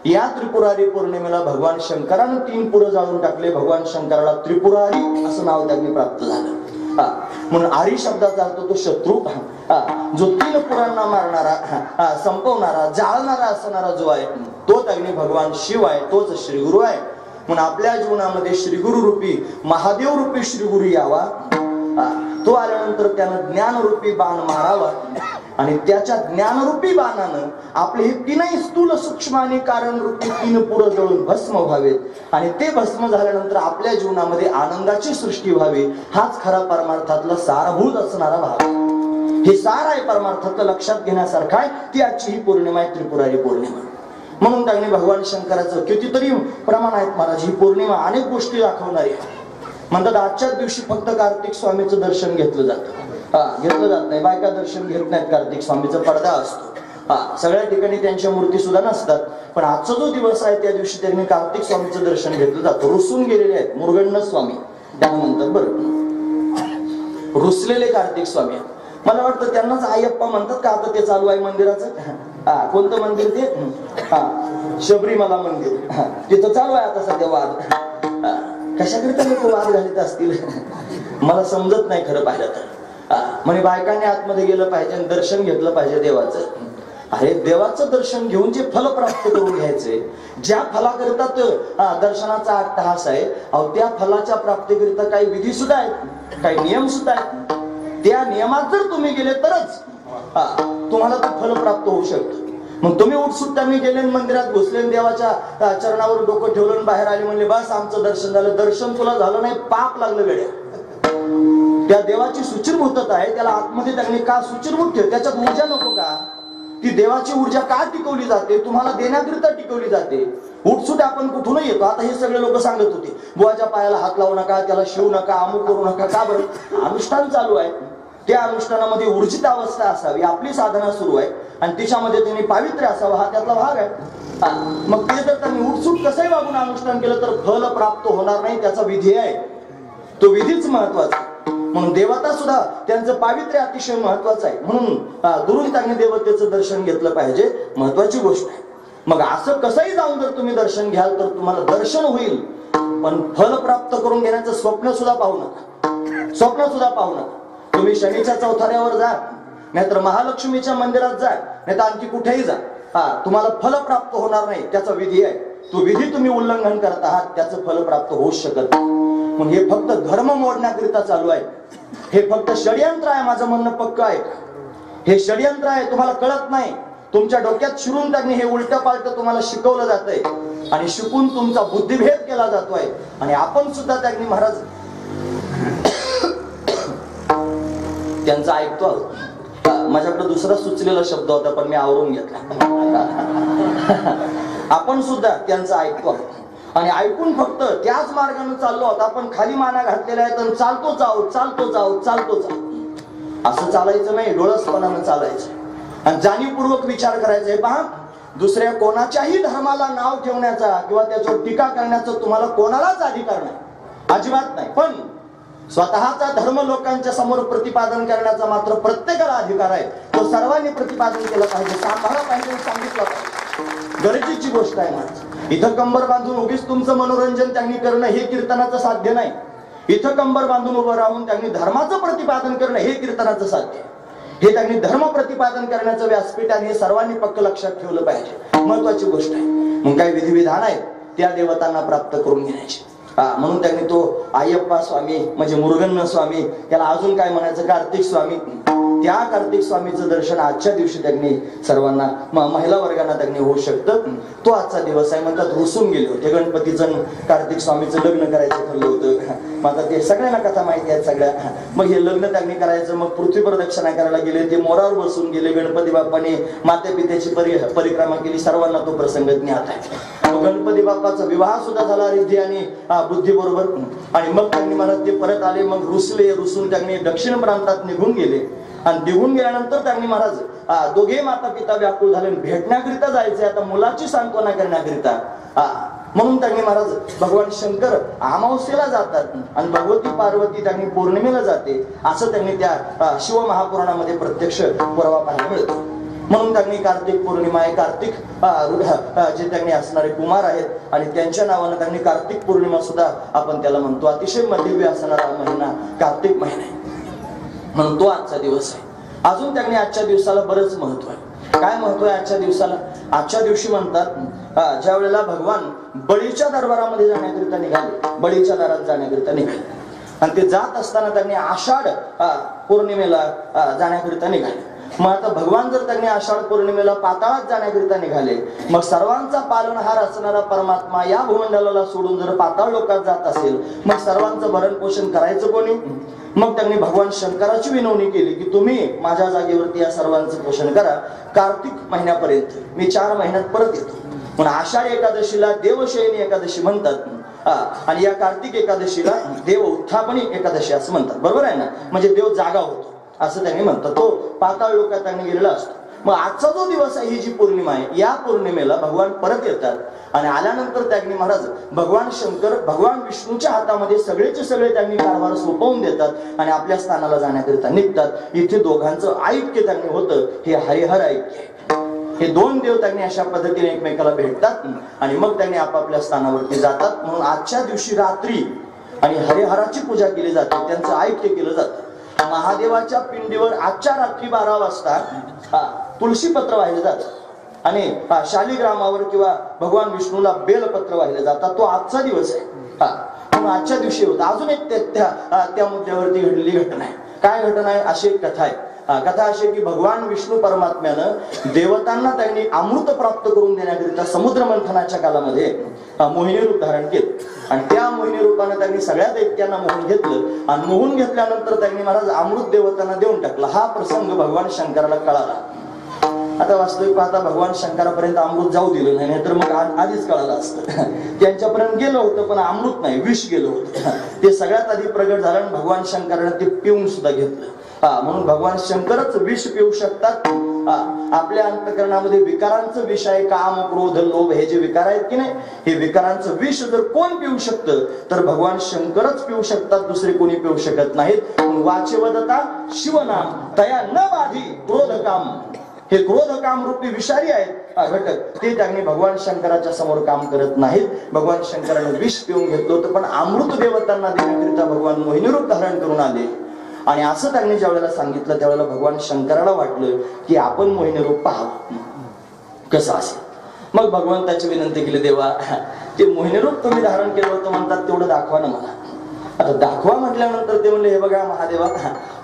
या त्रिपुरारी पौर्णिमेला भगवान शंकरानं 3 पुरं जाळून टाकले. भगवान शंकराला त्रिपुरारी असं नाव त्यांनी प्राप्त झालं. म्हणून आरी शब्दाचा अर्थ तो शत्रू, जो 3 पुरांना मारणारा, संपवणारा, जाळणारा असणारा जो आहे तो त्यांनी भगवान शिव आहे, तोच श्रीगुरु आहे. म्हणून आपल्या जीवनामध्ये श्रीगुरु रूपी महादेव रूपी श्रीगुरु यावा. तो आल्यानंतर त्यानं ज्ञानरूपी बाण मारावा आणि त्याच्या ज्ञानरूपी बाणानं आपले हे 3ही स्थूल सूक्ष्म आणि कारण रूपी 3 पुरं जळून भस्म व्हावेत. आणि ते भस्म झाल्यानंतर आपल्या जीवनामध्ये आनंदाची सृष्टी व्हावी. हाच खरा परमार्थातला सारभूत असणारा भाग. हे सार आहे परमार्थातलं, लक्षात घेण्यासारखं आहे. ती आजची ही पौर्णिमा आहे, त्रिपुरारी पौर्णिमा. म्हणून त्यांनी भगवान शंकराचं कितीतरी प्रमाण आहेत महाराज. ही पौर्णिमा अनेक गोष्टी दाखवणारी आहे. म्हणतात आजच्याच दिवशी फक्त कार्तिक स्वामीचं दर्शन घेतलं जातं, घेतलं जात नाही. बायका दर्शन घेत नाहीत. कार्तिक स्वामीचा पडदा असतो. सगळ्या ठिकाणी त्यांच्या मूर्ती सुद्धा नसतात. पण आजचा जो दिवस आहे त्या दिवशी त्यांनी कार्तिक स्वामीचं दर्शन घेतलं जातं. रुसून गेलेले आहेत मुरगण्ण स्वामी त्यांना म्हणतात. बरं, रुसलेले कार्तिक स्वामी. मला वाटतं त्यांनाच आयप्पा म्हणतात का, आता ते चालू आहे मंदिराचं. कोणतं मंदिर ते, शबरीमला मंदिर. तिथं चालू आहे आता सध्या वाद. कशाकरिता लोक वाद घालत असतील मला समजत नाही खरं पाहिलं तर. म्हणजे बायकांनी आतमध्ये गेलं पाहिजे आणि दर्शन घेतलं पाहिजे देवाचं. अरे देवाचं दर्शन घेऊन जे फल प्राप्त करून घ्यायचे, ज्या फलाकरिता दर्शनाचा अट्टहास आहे, त्या फलाच्या प्राप्तीकरिता काही विधी सुद्धा आहेत, काही नियम सुद्धा आहेत. त्या नियमात जर तुम्ही गेले तरच तुम्हाला ते फल प्राप्त होऊ शकतं. मग तुम्ही उठसुट्टांनी गेले मंदिरात घुसले, देवाच्या चरणावर डोकं ठेवलं, बाहेर आले, म्हणले बस आमचं दर्शन झालं. दर्शन तुला झालं नाही, पाप लागलं गड्या. त्या देवाची सुचिरभूतता आहे, त्याला आतमध्ये त्यांनी का सुचिरभूत ठेव, त्याच्यात ऊर्जा नको का? ती देवाची ऊर्जा का टिकवली जाते? तुम्हाला देण्याकरिता टिकवली जाते. उठसूट आपण कुठूनही येतो. आता हे सगळे लोक सांगत होते बुवाच्या पायाला हात लावू नका, त्याला शिवू नका, अमुक करू नका. का बरं? अनुष्ठान चालू आहे. त्या अनुष्ठानामध्ये ऊर्जित अवस्था असावी, आपली साधना सुरू आहे आणि तिच्यामध्ये त्यांनी पावित्र्य असावं, हा त्यातला भाग आहे. मग ते जर त्यांनी उठसूट कसंही वागून अनुष्ठान केलं तर फल प्राप्त होणार नाही. त्याचा विधी आहे, तो विधीच महत्वाचा. म्हणून देवता सुद्धा त्यांचं पावित्र्य अतिशय महत्वाचं आहे. म्हणून दुरून त्यांनी देवतेचं दर्शन घेतलं पाहिजे, महत्वाची गोष्ट आहे. मग असं कसंही जाऊन जर तुम्ही दर्शन घ्याल तर तुम्हाला दर्शन होईल, पण फल प्राप्त करून घेण्याचं स्वप्न सुद्धा पाहू नका. स्वप्न सुद्धा पाहू नका. तुम्ही शनीच्या चौथऱ्यावर जा, नाहीतर महालक्ष्मीच्या मंदिरात जा, नाहीतर आणखी कुठेही जा, तुम्हाला फल प्राप्त होणार नाही. त्याचा विधी आहे. तो विधी तुम्ही उल्लंघन करत आहात, त्याचं फल प्राप्त होऊ शकत नाही. म्हणून हे फक्त धर्म मोडण्याकरिता चालू आहे. हे फक्त षडयंत्र आहे. माझं म्हणणं पक्क आहे. हे षडयंत्र आहे, तुम्हाला कळत नाही. तुमच्या डोक्यात शिरून त्यांनी हे उलट पालट तुम्हाला शिकवलं जातंय आणि शिकून तुमचा बुद्धिभेद केला जातोय. आणि आपण सुद्धा त्यांनी महाराज त्यांचा ऐकतो. माझ्याकडे दुसरा सुचलेला शब्द होता पण मी आवरून घेतला. आपण सुद्धा त्यांचं ऐकतो आणि ऐकून फक्त त्याच मार्गाने चाललो आहोत. आपण खाली माना घातलेला आहे तर चालतो जाऊ, चालतो जाऊ, चालतो जाऊ. असं चालायचं नाही, डोळसपणानं चालायचं आणि जाणीवपूर्वक विचार करायचा आहे. पहा, दुसऱ्या कोणाच्याही धर्माला नाव ठेवण्याचा किंवा त्याच्यावर टीका करण्याचा तुम्हाला कोणालाच अधिकार नाही, अजिबात नाही. पण स्वतःचा धर्म लोकांच्या समोर प्रतिपादन करण्याचा मात्र प्रत्येकाला अधिकार आहे. तो सर्वांनी प्रतिपादन केलं पाहिजे, सांभाळला पाहिजे, सांगितलं पाहिजे. गरजेची गोष्ट आहे माझं. इथं कंबर बांधून उगीच तुमचं मनोरंजन त्यांनी करणं हे कीर्तनाचं साध्य नाही. इथं कंबर बांधून उभं राहून त्यांनी धर्माचं प्रतिपादन करणं हे कीर्तनाचं साध्य. हे त्यांनी धर्म प्रतिपादन करण्याचं व्यासपीठ आणि हे सर्वांनी पक्क लक्षात ठेवलं पाहिजे. महत्वाची गोष्ट आहे. मग काही विधिविधान आहेत त्या देवतांना प्राप्त करून घेण्याचे. म्हणून त्यांनी तो अय्यप्पा स्वामी म्हणजे मुरुगन स्वामी, त्याला अजून काय म्हणायचं कार्तिक स्वामी, त्या कार्तिक स्वामीचं दर्शन आजच्या दिवशी त्यांनी सर्वांना महिला वर्गांना त्यांनी होऊ शकतं. तो आजचा दिवस आहे. म्हणतात रुसून गेले होते. गणपतीचं कार्तिक स्वामीचं लग्न करायचं ठरलं होतं. माझा ते सगळ्यांना कथा माहिती आहेत सगळ्या. मग हे लग्न त्यांनी करायचं, मग पृथ्वी प्रदक्षिणा करायला गेले. ते मोरावर बसून गेले. गणपती बाप्पाने माते पित्याची परिक्रमा केली. सर्वांना तो प्रसंग ज्ञात आहे. गणपती बाप्पाचा विवाह सुद्धा झाला रिद्धी आणि बुद्धी बरोबर. आणि मग त्यांनी मला ते परत आले. मग रुसले. रुसून त्यांनी दक्षिण प्रांतात निघून गेले. आणि निघून गेल्यानंतर त्यांनी महाराज दोघे माता पिता व्याकुळ झाले. भेटण्याकरिता जायचे, आता मुलाची सांत्वना करण्याकरिता. म्हणून त्यांनी महाराज भगवान शंकर अमावस्येला जातात आणि भगवती पार्वती त्यांनी पौर्णिमेला जाते, असं त्यांनी त्या शिव महापुराणामध्ये प्रत्यक्ष पुरावा पाहायला मिळतो. म्हणून त्यांनी कार्तिक पौर्णिमा आहे, कार्तिक जे त्यांनी असणारे कुमार आहेत आणि त्यांच्या नावानं त्यांनी कार्तिक पौर्णिमा सुद्धा आपण त्याला म्हणतो. अतिशय मदिव्य असणारा महिना कार्तिक महिना आहे. म्हणून तो आजचा दिवस आहे. अजून त्यांनी आजच्या दिवसाला बरंच महत्व आहे. काय महत्व आहे आजच्या दिवसाला? आजच्या दिवशी म्हणतात ज्या वेळेला भगवान बळीच्या दरबारामध्ये जाण्याकरिता निघाले, बळीच्या दारात जाण्याकरिता निघाले आणि ते जात असताना त्यांनी आषाढ पौर्णिमेला जाण्याकरिता निघाले. मग आता भगवान जर त्यांनी आषाढ पौर्णिमेला पाताळात जाण्याकरिता निघाले, मग सर्वांचा पालनहार असणारा परमात्मा या भूमंडलाला सोडून जर पाताळ लोकात जात असेल, मग सर्वांचं भरण पोषण करायचं कोणी? मग त्यांनी भगवान शंकराची विनवणी केली की तुम्ही माझ्या जागेवरती या सर्वांचं पोषण करा कार्तिक महिन्यापर्यंत, मी 4 महिन्यात परत येतो. म्हणून आषाढ एकादशीला देवशयनी एकादशी म्हणतात आणि या कार्तिक एकादशीला देव उत्थापनी एकादशी असं म्हणतात. बरोबर आहे ना? म्हणजे देव जागा होतो असं त्यांनी म्हणतात. तो पाताळ लोकात त्यांनी गेलेला असतो. मग आजचा जो दिवस आहे, ही जी पौर्णिमा आहे, या पौर्णिमेला भगवान परत येतात आणि आल्यानंतर त्यांनी महाराज भगवान शंकर भगवान विष्णूच्या हातामध्ये सगळेचे सगळे त्यांनी कारभार सोपवून देतात आणि आपल्या स्थानाला जाण्याकरिता निघतात. इथे दोघांचं ऐक्य त्यांनी होतं, हे हरिहर ऐक्य. हे 2 देव त्यांनी अशा पद्धतीने एकमेकाला भेटतात आणि मग त्यांनी आपापल्या स्थानावरती जातात. म्हणून आजच्या दिवशी रात्री आणि हरिहराची पूजा केली जाते, त्यांचं ऐक्य केलं जातं. महादेवाच्या पिंडीवर आजच्या रात्री 12 वाजता तुळशीपत्र वाहिले जातात आणि शालिग्रामावर किंवा भगवान विष्णूला बेलपत्र वाहिले जातात. तो आजचा दिवस आहे. म्हणून आजच्या दिवशी होता. अजून एक त्या मुद्द्यावरती घडलेली घटना आहे. काय घटना आहे? अशी एक कथा आहे. कथा अशी की भगवान विष्णू परमात्म्यानं देवतांना त्यांनी अमृत प्राप्त करून देण्याकरिता समुद्र मंथनाच्या कालामध्ये मोहिनी रूप धारण केलं आणि त्या मोहिनी रूपानं त्यांनी सगळ्या दैत्यांना मोहून घेतलं आणि मोहून घेतल्यानंतर त्यांनी महाराज अमृत देवतांना देऊन टाकला. हा प्रसंग भगवान शंकराला कळाला. आता वास्तविक पाहता भगवान शंकरापर्यंत अमृत जाऊ दिलं नाही, तर मग आधीच कळालं असतं. त्यांच्यापर्यंत गेलं होतं पण अमृत नाही, विष गेलं होतं. ते सगळ्यात आधी प्रगट झालं आणि भगवान शंकराने ते पिऊन सुद्धा घेतलं. म्हणून भगवान शंकरच विष पिऊ शकतात. आपल्या अंतकरणामध्ये विकारांचं विष आहे, काम क्रोध लोभ हे जे विकार आहेत की नाही, हे विकारांचं विष जर कोण पिऊ शकतं तर भगवान शंकरच पिऊ शकतात, दुसरे कोणी पिऊ शकत नाहीत. वाचवदता शिवनाम तया न बाधी क्रोध काम, हे क्रोध काम रूपी विषारी आहेत घटक, ते त्यांनी भगवान शंकराच्या समोर काम करत नाहीत. भगवान शंकराने विष पिऊन घेतलं होतं पण अमृत देवतांना देण्याकरिता भगवान मोहिनी रूप धारण करून आले आणि असं त्यांनी ज्या वेळेला सांगितलं त्यावेळेला भगवान शंकराला वाटलं की आपण मोहिनी रूप पाहावं कसं असेल. मग भगवंताची विनंती केली, देवा ते मोहिनी रूप तुम्ही धारण केलं होतं म्हणतात तेवढं दाखवा ना मला. आता दाखवा म्हटल्यानंतर ते म्हणले, हे बघा महादेवा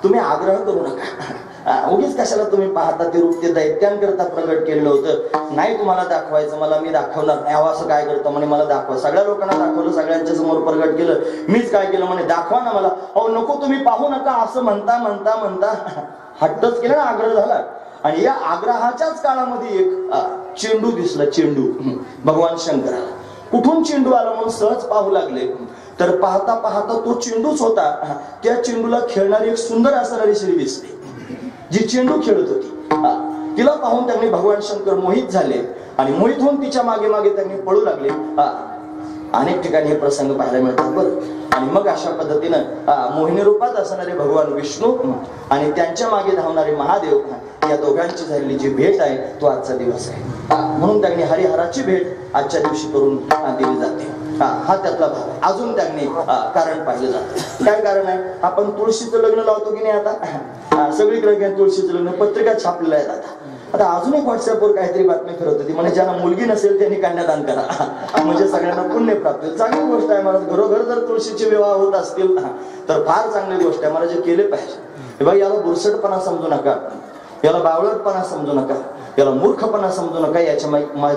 तुम्ही आग्रह करू नका, उगीच कशाला तुम्ही पाहता ते रूप ते दैत्यांकरता प्रगट केलेलं होतं, नाही तुम्हाला दाखवायचं मला, मी दाखवणार नाही. अहो असं काय करतो म्हणे, मला दाखवा. सगळ्या लोकांना दाखवलं, सगळ्यांच्या समोर प्रगट केलं, मीच काय केलं म्हणे दाखवा ना मला. अहो नको तुम्ही पाहू नका असं म्हणता म्हणता म्हणता हट्टच केला ना, आग्रह झाला. आणि या आग्रहाच्याच काळामध्ये एक चेंडू दिसला, चेंडू भगवान शंकराला. कुठून चेंडू आला म्हणून सहज पाहू लागले तर पाहता पाहता तो चेंडूच होता. त्या चेंडूला खेळणारी एक सुंदर असणारी स्त्री दिसली जी चेंडू खेळत होती. तिला पाहून त्यांनी भगवान शंकर मोहित झाले आणि मोहित होऊन तिच्या मागे मागे त्यांनी पळू लागले. अनेक ठिकाणी हे प्रसंग पाहायला मिळतात बरं. आणि मग अशा पद्धतीनं मोहिनी रूपात असणारे भगवान विष्णू आणि त्यांच्या मागे धावणारे महादेव या दोघांची झालेली जी भेट आहे तो आजचा दिवस आहे. म्हणून त्यांनी हरिहराची भेट आजच्या दिवशी करून दिली जाते. हा त्यातला भाव आहे. अजून त्यांनी कारण पाहिलं जातं. काय कारण आहे? आपण तुळशीचं लग्न लावतो की नाही आता, सगळीकडे तुळशीचं लग्न पत्रिका छापलेल्या आहेत. आता अजून एक व्हॉट्सअपवर काहीतरी बातमी फिरत होती, म्हणजे ज्यांना मुलगी नसेल त्यांनी कन्यादान करा, म्हणजे सगळ्यांना पुण्य प्राप्त होईल. चांगली गोष्ट आहे महाराज. घरोघर जर तुळशीचे विवाह होत असतील तर फार चांगली गोष्ट आहे महाराज. केले पाहिजे. हे बघा, याला बुरसटपणा समजू नका, याला बावळटपणा समजू नका, याला मूर्खपणा समजू नका. याच्या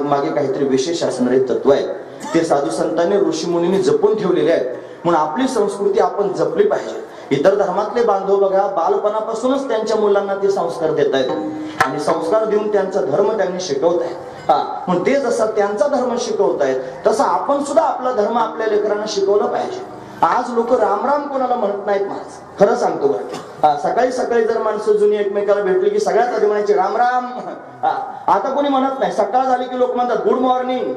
मागे काहीतरी विशेष असणारे तत्व आहे. ते साधू संतांनी ऋषी मुनींनी जपून ठेवलेले आहेत. म्हणून आपली संस्कृती आपण जपली पाहिजे. इतर धर्मातले बांधव बघा, बालपणापासूनच त्यांच्या मुलांना ते संस्कार देत आहेत आणि संस्कार देऊन त्यांचा धर्म त्यांनी शिकवत आहेत. म्हणून ते जसा त्यांचा धर्म शिकवतायत तसा आपण सुद्धा आपला धर्म आपल्या लेकरांना शिकवलं पाहिजे. आज लोक राम राम कोणाला म्हणत नाहीत महाराज, खरं सांगतो बरं. सकाळी सकाळी जर माणसं जुनी एकमेकाला भेटली की सगळ्यात आधी म्हणायचे राम राम. आता कोणी म्हणत नाही. सकाळ झाली की लोक म्हणतात गुड मॉर्निंग.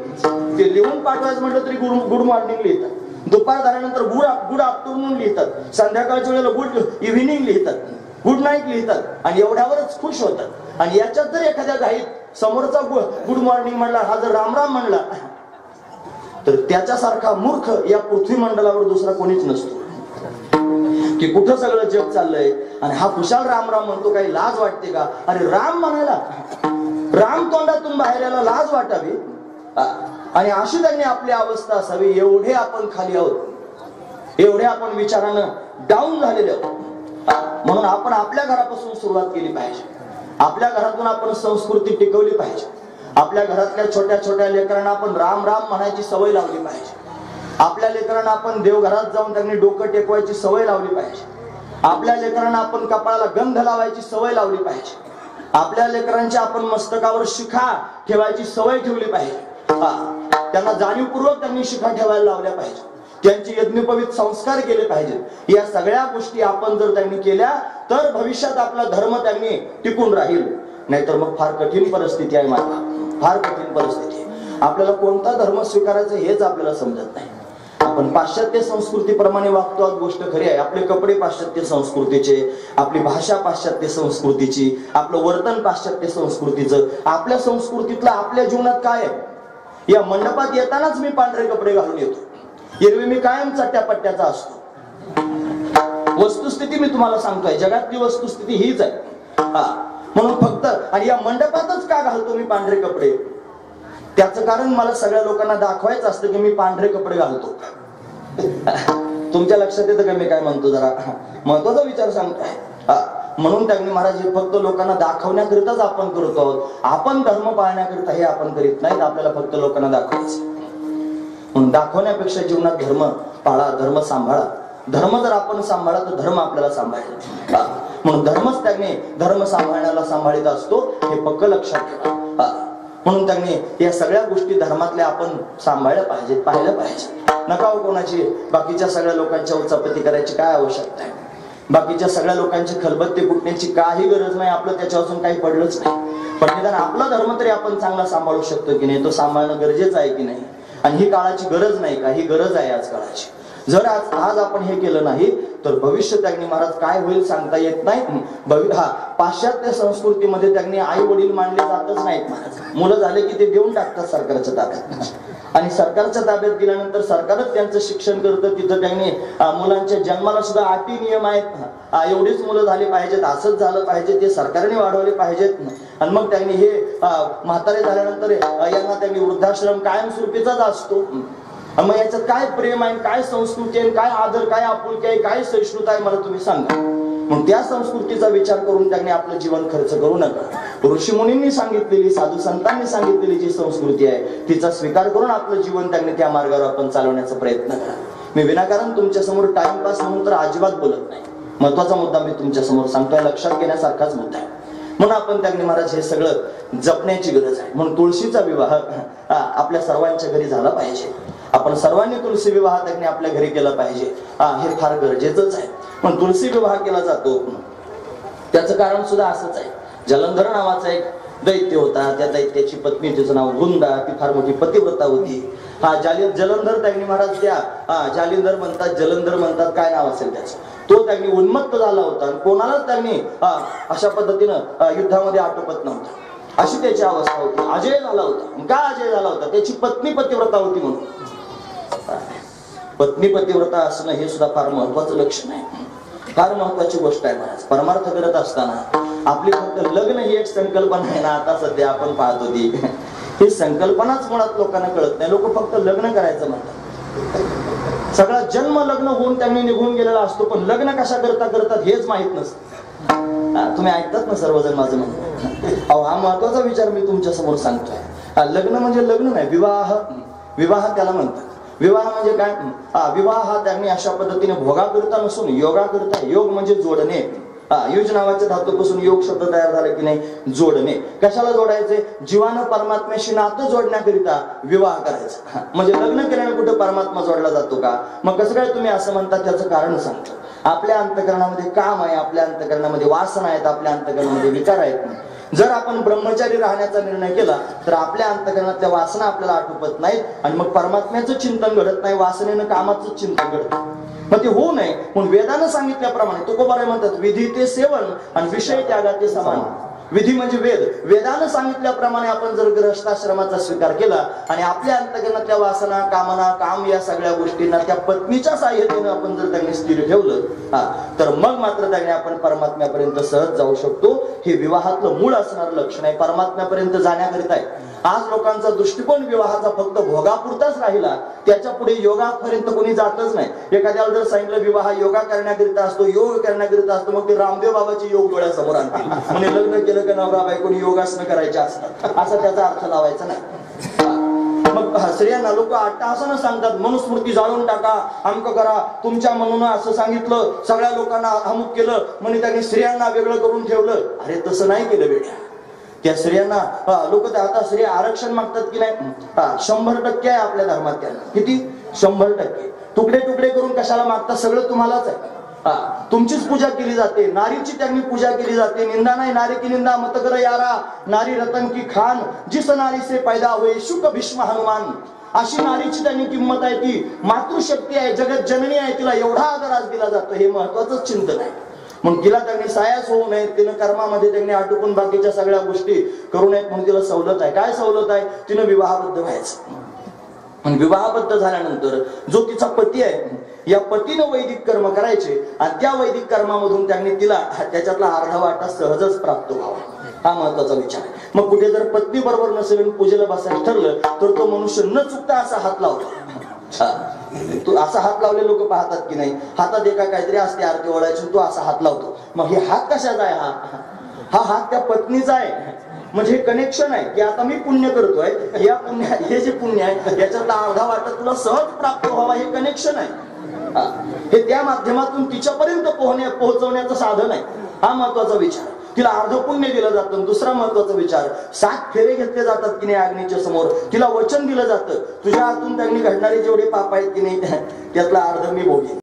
ते लिहून पाठवायचं म्हटलं तरी गुड मॉर्निंग लिहितात. दुपार झाल्यानंतर गुड आफ्टरनून लिहितात. संध्याकाळच्या वेळेला गुड इव्हिनिंग लिहितात, गुड नाईट लिहितात आणि एवढ्यावरच खुश होतात. आणि याच्यात जर एखाद्या घाईत समोरचा गुड मॉर्निंग म्हणला, हा जर राम राम म्हणला, तर त्याच्यासारखा मूर्ख या पृथ्वी मंडलावर दुसरा कोणीच नसतो. की कुठं सगळं जग चाललंय आणि हा कुशाल राम राम म्हणतो. काही लाज वाटते का? अरे राम म्हणायला, राम तोंडातून बाहेर यायला लाज वाटावी. आणि अशी त्यांनी आपली अवस्था असावी. एवढे आपण खाली आहोत, एवढे आपण विचारानं डाऊन झालेले आहोत. म्हणून आपण आपल्या घरापासून सुरुवात केली पाहिजे. आपल्या घरातून आपण संस्कृती टिकवली पाहिजे. आपल्या घरातल्या छोट्या छोट्या लेकरांना आपण राम राम म्हणायची सवय लावली पाहिजे. आपल्या लेकरांना आपण देवघरात जाऊन त्यांनी डोकं टेकवायची सवय लावली पाहिजे. आपल्या लेकरांना आपण कपाळाला गंध लावायची सवय लावली पाहिजे. आपल्या लेकरांच्या आपण मस्तकावर शिखा ठेवायची सवय ठेवली पाहिजे. त्यांना जाणीवपूर्वक त्यांनी शिखा ठेवायला लावल्या पाहिजे. त्यांचे यज्ञोपवीत संस्कार केले पाहिजेत. या सगळ्या गोष्टी आपण जर त्यांनी केल्या तर भविष्यात आपला धर्म त्यांनी टिकून राहील. नाहीतर मग फार कठीण परिस्थिती आहे माझा, फार कठीण परिस्थिती. आपल्याला कोणता धर्म स्वीकारायचा हेच आपल्याला समजत नाही. आपण पाश्चात्य संस्कृतीप्रमाणे वागतो आहोत, गोष्ट खरी आहे. आपले कपडे पाश्चात्य संस्कृतीचे, आपली भाषा पाश्चात्य संस्कृतीची, आपलं वर्तन पाश्चात्य संस्कृतीचं. आपल्या संस्कृतीतलं आपल्या जीवनात काय आहे? या मंडपात येतानाच मी पांढरे कपडे घालून येतो. एरवी मी कायम चट्ट्या पट्ट्याचा असतो. वस्तुस्थिती मी तुम्हाला सांगतोय, जगातली वस्तुस्थिती हीच आहे. म्हणून फक्त आणि या मंडपातच का घालतो मी पांढरे कपडे? त्याचं कारण मला सगळ्या लोकांना दाखवायचं असतं की मी पांढरे कपडे घालतो. तुमच्या लक्षात येतं का मी काय म्हणतो? जरा महत्वाचा विचार सांगतोय. म्हणून त्यांनी महाराज हे फक्त लोकांना दाखवण्याकरिताच आपण करतो आहोत. आपण धर्म पाळण्याकरिता हे आपण करीत नाहीत. आपल्याला फक्त लोकांना दाखवायचं. म्हणून दाखवण्यापेक्षा जीवनात धर्म पाळा, धर्म सांभाळा. धर्म जर आपण सांभाळा तर धर्म आपल्याला सांभाळेल. म्हणून धर्मच त्यांनी धर्म सांभाळण्याला सांभाळीत असतो, हे पक्क लक्षात ठेवा. म्हणून त्यांनी या सगळ्या गोष्टी धर्मातल्या आपण सांभाळल्या पाहिजेत, पाहिलं पाहिजे. नका हो कोणाची बाकीच्या सगळ्या लोकांच्या उचापती करायची काय आवश्यकता आहे? बाकीच्या सगळ्या लोकांची खलबत्ते कुटण्याची काही गरज नाही. आपलं त्याच्यापासून काही पडलंच नाही. पण निदान आपला धर्म तरी आपण चांगला सांभाळू शकतो की नाही, तो सांभाळणं गरजेचं आहे की नाही. आणि ही काळाची गरज नाही का? ही गरज आहे आज काळाची. जर आज आपण हे केलं नाही तर भविष्य त्यांनी महाराज काय होईल सांगता येत नाही. पाश्चात्य संस्कृतीमध्ये त्यांनी आई वडील मानले जातच नाहीत महाराज. मुलं झाले की ते देऊन टाकतात सरकारच्या ताब्यात. आणि सरकारच्या ताब्यात गेल्यानंतर सरकारच त्यांचं शिक्षण करतं. तिथं त्यांनी मुलांच्या जन्माला सुद्धा अटी नियम आहेत. एवढीच मुलं झाली पाहिजेत, असंच झालं पाहिजे, ते सरकारने वाढवले पाहिजेत. आणि मग त्यांनी हे म्हातारे झाल्यानंतर यांना त्यांनी वृद्धाश्रम कायमस्वरूपीचाच असतो. मग याच्यात काय प्रेम आहे, काय संस्कृती आहे, काय आदर, काय आपुलकी आहे, काय सहिष्णुता आहे, मला तुम्ही सांगा. मग त्या संस्कृतीचा विचार करून त्यांनी आपलं जीवन खर्च करू नका. ऋषी मुनींनी सांगितलेली, साधू संतांनी सांगितलेली जी संस्कृती आहे तिचा स्वीकार करून आपलं जीवन त्यांनी त्या मार्गावर आपण चालवण्याचा प्रयत्न करा. मी विनाकारण तुमच्या समोर टाइमपास म्हणून तर अजिबात बोलत नाही. महत्वाचा मुद्दा मी तुमच्या समोर सांगतोय, लक्षात घेण्यासारखाच मुद्दा आहे. म्हणून आपण त्यांनी महाराज हे सगळं जपण्याची गरज आहे. म्हणून तुळशीचा विवाह आपल्या सर्वांच्या घरी झाला पाहिजे. आपण सर्वांनी तुळशी विवाह त्यांनी आपल्या घरी केला पाहिजे. हे फार गरजेचंच आहे. पण तुळशी विवाह केला जातो त्याचं कारण सुद्धा असंच आहे. जलंधर नावाचा एक दैत्य होता. त्या दैत्याची पत्नी, तिचं नाव वृंदा, ती फार मोठी पतिव्रता होती. जलंधर त्यांनी महाराज त्या जालिंधर म्हणतात, जलंधर म्हणतात, काय नाव असेल त्याचं, तो त्यांनी उन्मत्त झाला होता आणि कोणालाच त्यांनी अशा पद्धतीनं युद्धामध्ये आटोपत नव्हता. अशी त्याची अवस्था होती. अजय झाला होता. का अजय झाला होता? त्याची पत्नी पतिव्रता होती म्हणून. पत्नी पतिव्रता असणं हे सुद्धा फार महत्वाचं लक्षण आहे, फार महत्वाची गोष्ट आहे महाराज. परमार्थ करत असताना आपली फक्त लग्न ही एक संकल्पना आहे ना, आता सध्या आपण पाहतो ती ही संकल्पनाच मुळात लोकांना कळत नाही. लोक फक्त लग्न करायचं म्हणतात. सगळा जन्म लग्न होऊन त्यांनी निघून गेलेला असतो, पण लग्न कशा करतात हेच माहित नसतं. तुम्ही ऐकतात ना सर्वजण माझं म्हणणं. हा महत्वाचा विचार मी तुमच्या समोर सांगतोय. लग्न म्हणजे लग्न नाही, विवाह. विवाह त्याला म्हणतात. विवाह म्हणजे काय? विवाह हा त्यांनी अशा पद्धतीने भोगाकरिता नसून योगाकरिता. योग म्हणजे जोडणे. युज नावाच्या धातूपासून योग शब्द तयार झाला की नाही, जोडणे. कशाला जोडायचे? जीवानं परमात्म्याशी नातं जोडण्याकरिता विवाह करायचा. म्हणजे लग्न केल्याने कुठे परमात्मा जोडला जातो का? मग कसं काय तुम्ही असं म्हणता? त्याचं कारण सांगतो. आपल्या अंतःकरणामध्ये काम आहे, आपल्या अंतःकरणामध्ये वासना आहेत, आपल्या अंतःकरणामध्ये विकार आहेत. जर आपण ब्रह्मचारी राहण्याचा निर्णय केला तर आपल्या अंतःकरणातल्या वासना आपल्याला आटोपत नाहीत आणि मग परमात्म्याचं चिंतन घडत नाही, वासनेनं कामाचं चिंतन घडतं. मग ते होऊ नये म्हणून वेदानं सांगितल्याप्रमाणे तुकोबाराय म्हणतात, विधी ते सेवन आणि विषय त्यागाते समान. विधी म्हणजे वेद. वेदानं सांगितल्याप्रमाणे आपण जर गृहस्थाश्रमाचा स्वीकार केला आणि आपल्या अंतःकरणातल्या वासना, कामना, काम या सगळ्या गोष्टींना त्या पत्नीच्या साह्याने आपण जर त्यांनी स्थिर ठेवलं तर मग मात्र त्याने आपण परमात्म्यापर्यंत सहज जाऊ शकतो. हे विवाहातलं मूळ असणारं लक्षण आहे, परमात्म्यापर्यंत जाण्याकरिता आहे. आज लोकांचा दृष्टिकोन विवाहाचा फक्त भोगापुरताच राहिला, त्याच्या पुढे योगापर्यंत कोणी जातच नाही. एखाद्याला जर सांगितलं विवाह योगा करण्याकरिता असतो, योग करण्याकरिता असतो, मग ते रामदेव बाबाचे योग डोळ्यासमोर आणतील. म्हणजे लग्न केलं का नवरा बायकोनी योगासनं करायचे असतात, असा त्याचा अर्थ लावायचा नाही. मग स्त्रियांना लोक अट्टहासानं सांगतात, मनुस्मृती जाळून टाका, अमक करा, तुमच्या म्हणून असं सांगितलं, सगळ्या लोकांना अमुक केलं म्हणजे त्यांनी स्त्रियांना वेगळं करून ठेवलं. अरे तसं नाही केलं बेटा. त्या स्त्रियांना लोक आता स्त्रिया आरक्षण मागतात की नाही, 100% आहे आपल्या धर्मात. त्यांना किती? 100%. तुकडे तुकडे करून कशाला मागतात? सगळं तुम्हालाच आहे. तुमचीच पूजा केली जाते, नारीची त्यांनी पूजा केली जाते. निंदा नाही नारी की निंदा मत कर यारा, नारी रतन की खान, जिस नारी से पैदा हुए शुक भीष्म हनुमान. अशी नारीची त्यांनी किंमत आहे. ती मातृशक्ती आहे, जगत जननी आहे, तिला एवढा आदर आज दिला जातो. हे महत्वाचं चिंतन आहे. मग तिला त्यांनी सायास होऊ नये, तिनं कर्मामध्ये त्यांनी आटोपून बाकीच्या सगळ्या गोष्टी करू नयेत म्हणून तिला सवलत आहे. काय सवलत आहे? तिनं विवाहबद्ध व्हायचं. पण विवाहबद्ध झाल्यानंतर जो तिचा पती आहे, या पतीनं वैदिक कर्म करायचे आणि त्या वैदिक कर्मामधून त्यांनी तिला त्याच्यातला अर्धा वाटा सहजच प्राप्त व्हावा. हा महत्वाचा विचार आहे. मग कुठे जर पत्नी बरोबर नसेल, पूजेला बसायचं ठरलं तर तो मनुष्य न चुकता असा हात लावतो. तू असा हात लावले लोक पाहतात की नाही, हातात एका काहीतरी असते आरती ओळायची, तो असा हात लावतो. मग हे हात कशाचा आहे? हा हात त्या पत्नीचा आहे. म्हणजे हे कनेक्शन आहे की आता मी पुण्य करतोय, या पुण्य, हे जे पुण्य आहे याच्यातला अर्धा वाटा तुला सहज प्राप्त व्हावा, हे कनेक्शन आहे. हे त्या माध्यमातून तिच्यापर्यंत पोहोचवण्याचं साधन आहे. हा महत्वाचा विचार. तिला अर्ध पुण्य दिलं जातं. दुसरा महत्वाचा विचार, 7 फेरे घेतले जातात की नाही अग्नीच्या समोर. तिला वचन दिलं जातं, तुझ्या हातून त्यांनी घडणारे जेवढे पाप आहेत की नाही त्यातला अर्ध मी भोगेन.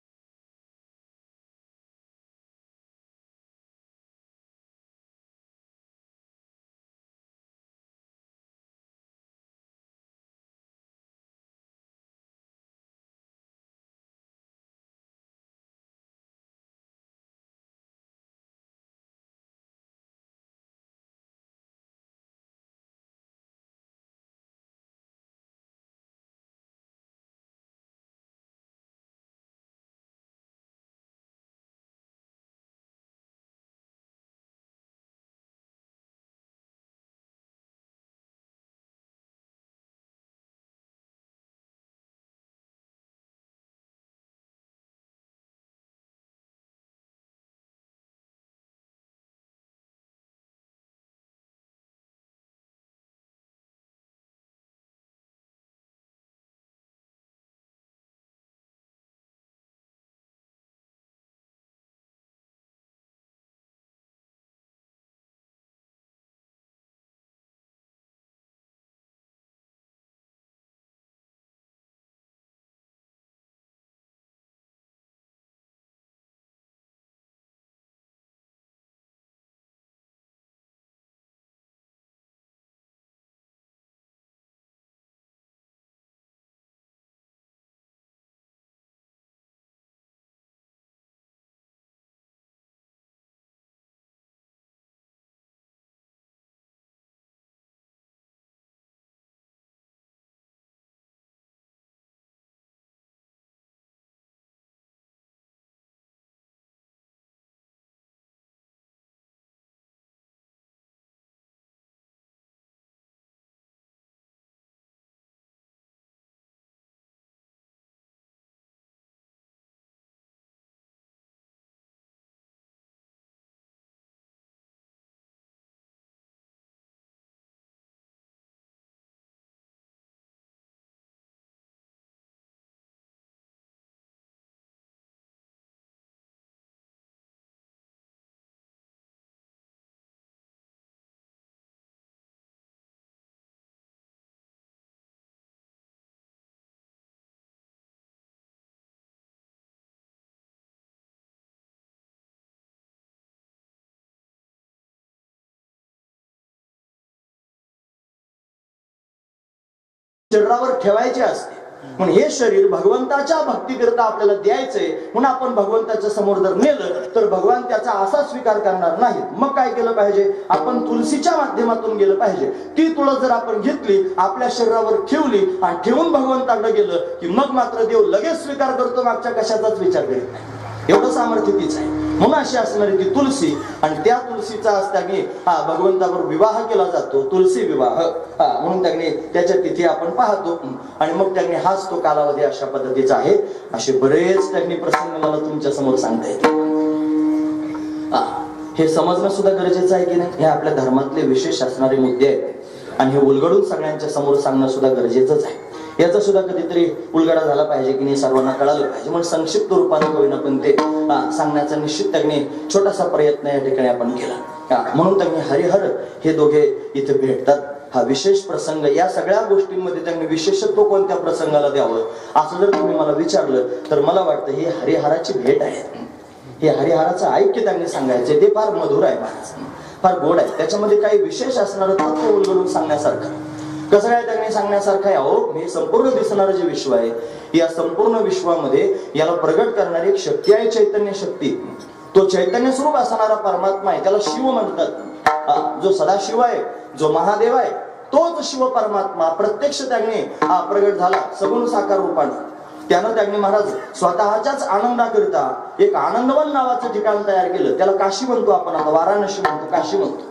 शरीरावर ठेवायचे असते. म्हणून हे शरीर भगवंताच्या भक्तीकरिता आपल्याला द्यायचंय. म्हणून आपण भगवंताच्या समोर जर नेलं तर भगवान त्याचा असा स्वीकार करणार नाहीत. मग काय केलं पाहिजे? आपण तुलसीच्या माध्यमातून गेलं पाहिजे. ती तुळस जर आपण घेतली, आपल्या शरीरावर ठेवली आणि ठेवून भगवंताकडे गेलं की मग मात्र देव लगेच स्वीकार करतो, मागच्या कशाचाच विचार करीत नाही. एवढं सामर्थ्य तीच आहे. म्हणून अशी असणारी ती तुलसी, आणि त्या तुलसीचा असताना भगवंतावर विवाह केला जातो, तुलसी विवाह. म्हणून त्याने त्याच्या तिथी आपण पाहतो. आणि मग त्याने हाच तो कालावधी अशा पद्धतीचा आहे. असे बरेच त्यांनी प्रसंग मला तुमच्या समोर सांगता येते. हे समजणं सुद्धा गरजेचं आहे की नाही? हे आपल्या धर्मातले विशेष असणारे मुद्दे आहेत आणि हे उलगडून सगळ्यांच्या समोर सांगणं सुद्धा गरजेचंच आहे. याचा सुद्धा कधीतरी उलगडा झाला पाहिजे की नाही, सर्वांना कळालं पाहिजे. म्हणून संक्षिप्त रूपाने होईना पण ते सांगण्याचा निश्चित त्यांनी छोटासा प्रयत्न या ठिकाणी आपण केला. म्हणून त्यांनी हरिहर हे दोघे इथे भेटतात. हा विशेष प्रसंग. या सगळ्या गोष्टींमध्ये त्यांनी विशेषत्व कोणत्या प्रसंगाला द्यावं असं जर तुम्ही मला विचारलं तर मला वाटतं ही हरिहराची भेट आहे. हे हरिहराचं ऐक्य त्यांनी सांगायचे. ते फार मधुर आहे, फार गोड आहे. त्याच्यामध्ये काही विशेष असणारं तत्व उलगडून सांगण्यासारखं. कसं काय त्यांनी सांगण्यासारखं आहे? अहो, हे संपूर्ण दिसणारं जे विश्व आहे, या संपूर्ण विश्वामध्ये याला प्रगट करणारी एक शक्ती आहे, चैतन्य शक्ती. तो चैतन्य स्वरूप असणारा परमात्मा आहे, त्याला शिव म्हणतात. जो सदाशिव आहे, जो महादेव आहे, तोच शिव परमात्मा प्रत्यक्ष त्याने प्रगट झाला सगुण साकार रूपाने. त्यानं त्यांनी महाराज स्वतःच्याच आनंदाकरिता एक आनंदवन नावाचं ठिकाण तयार केलं. त्याला काशी म्हणतो आपण, आता वाराणसी म्हणतो, काशी म्हणतो.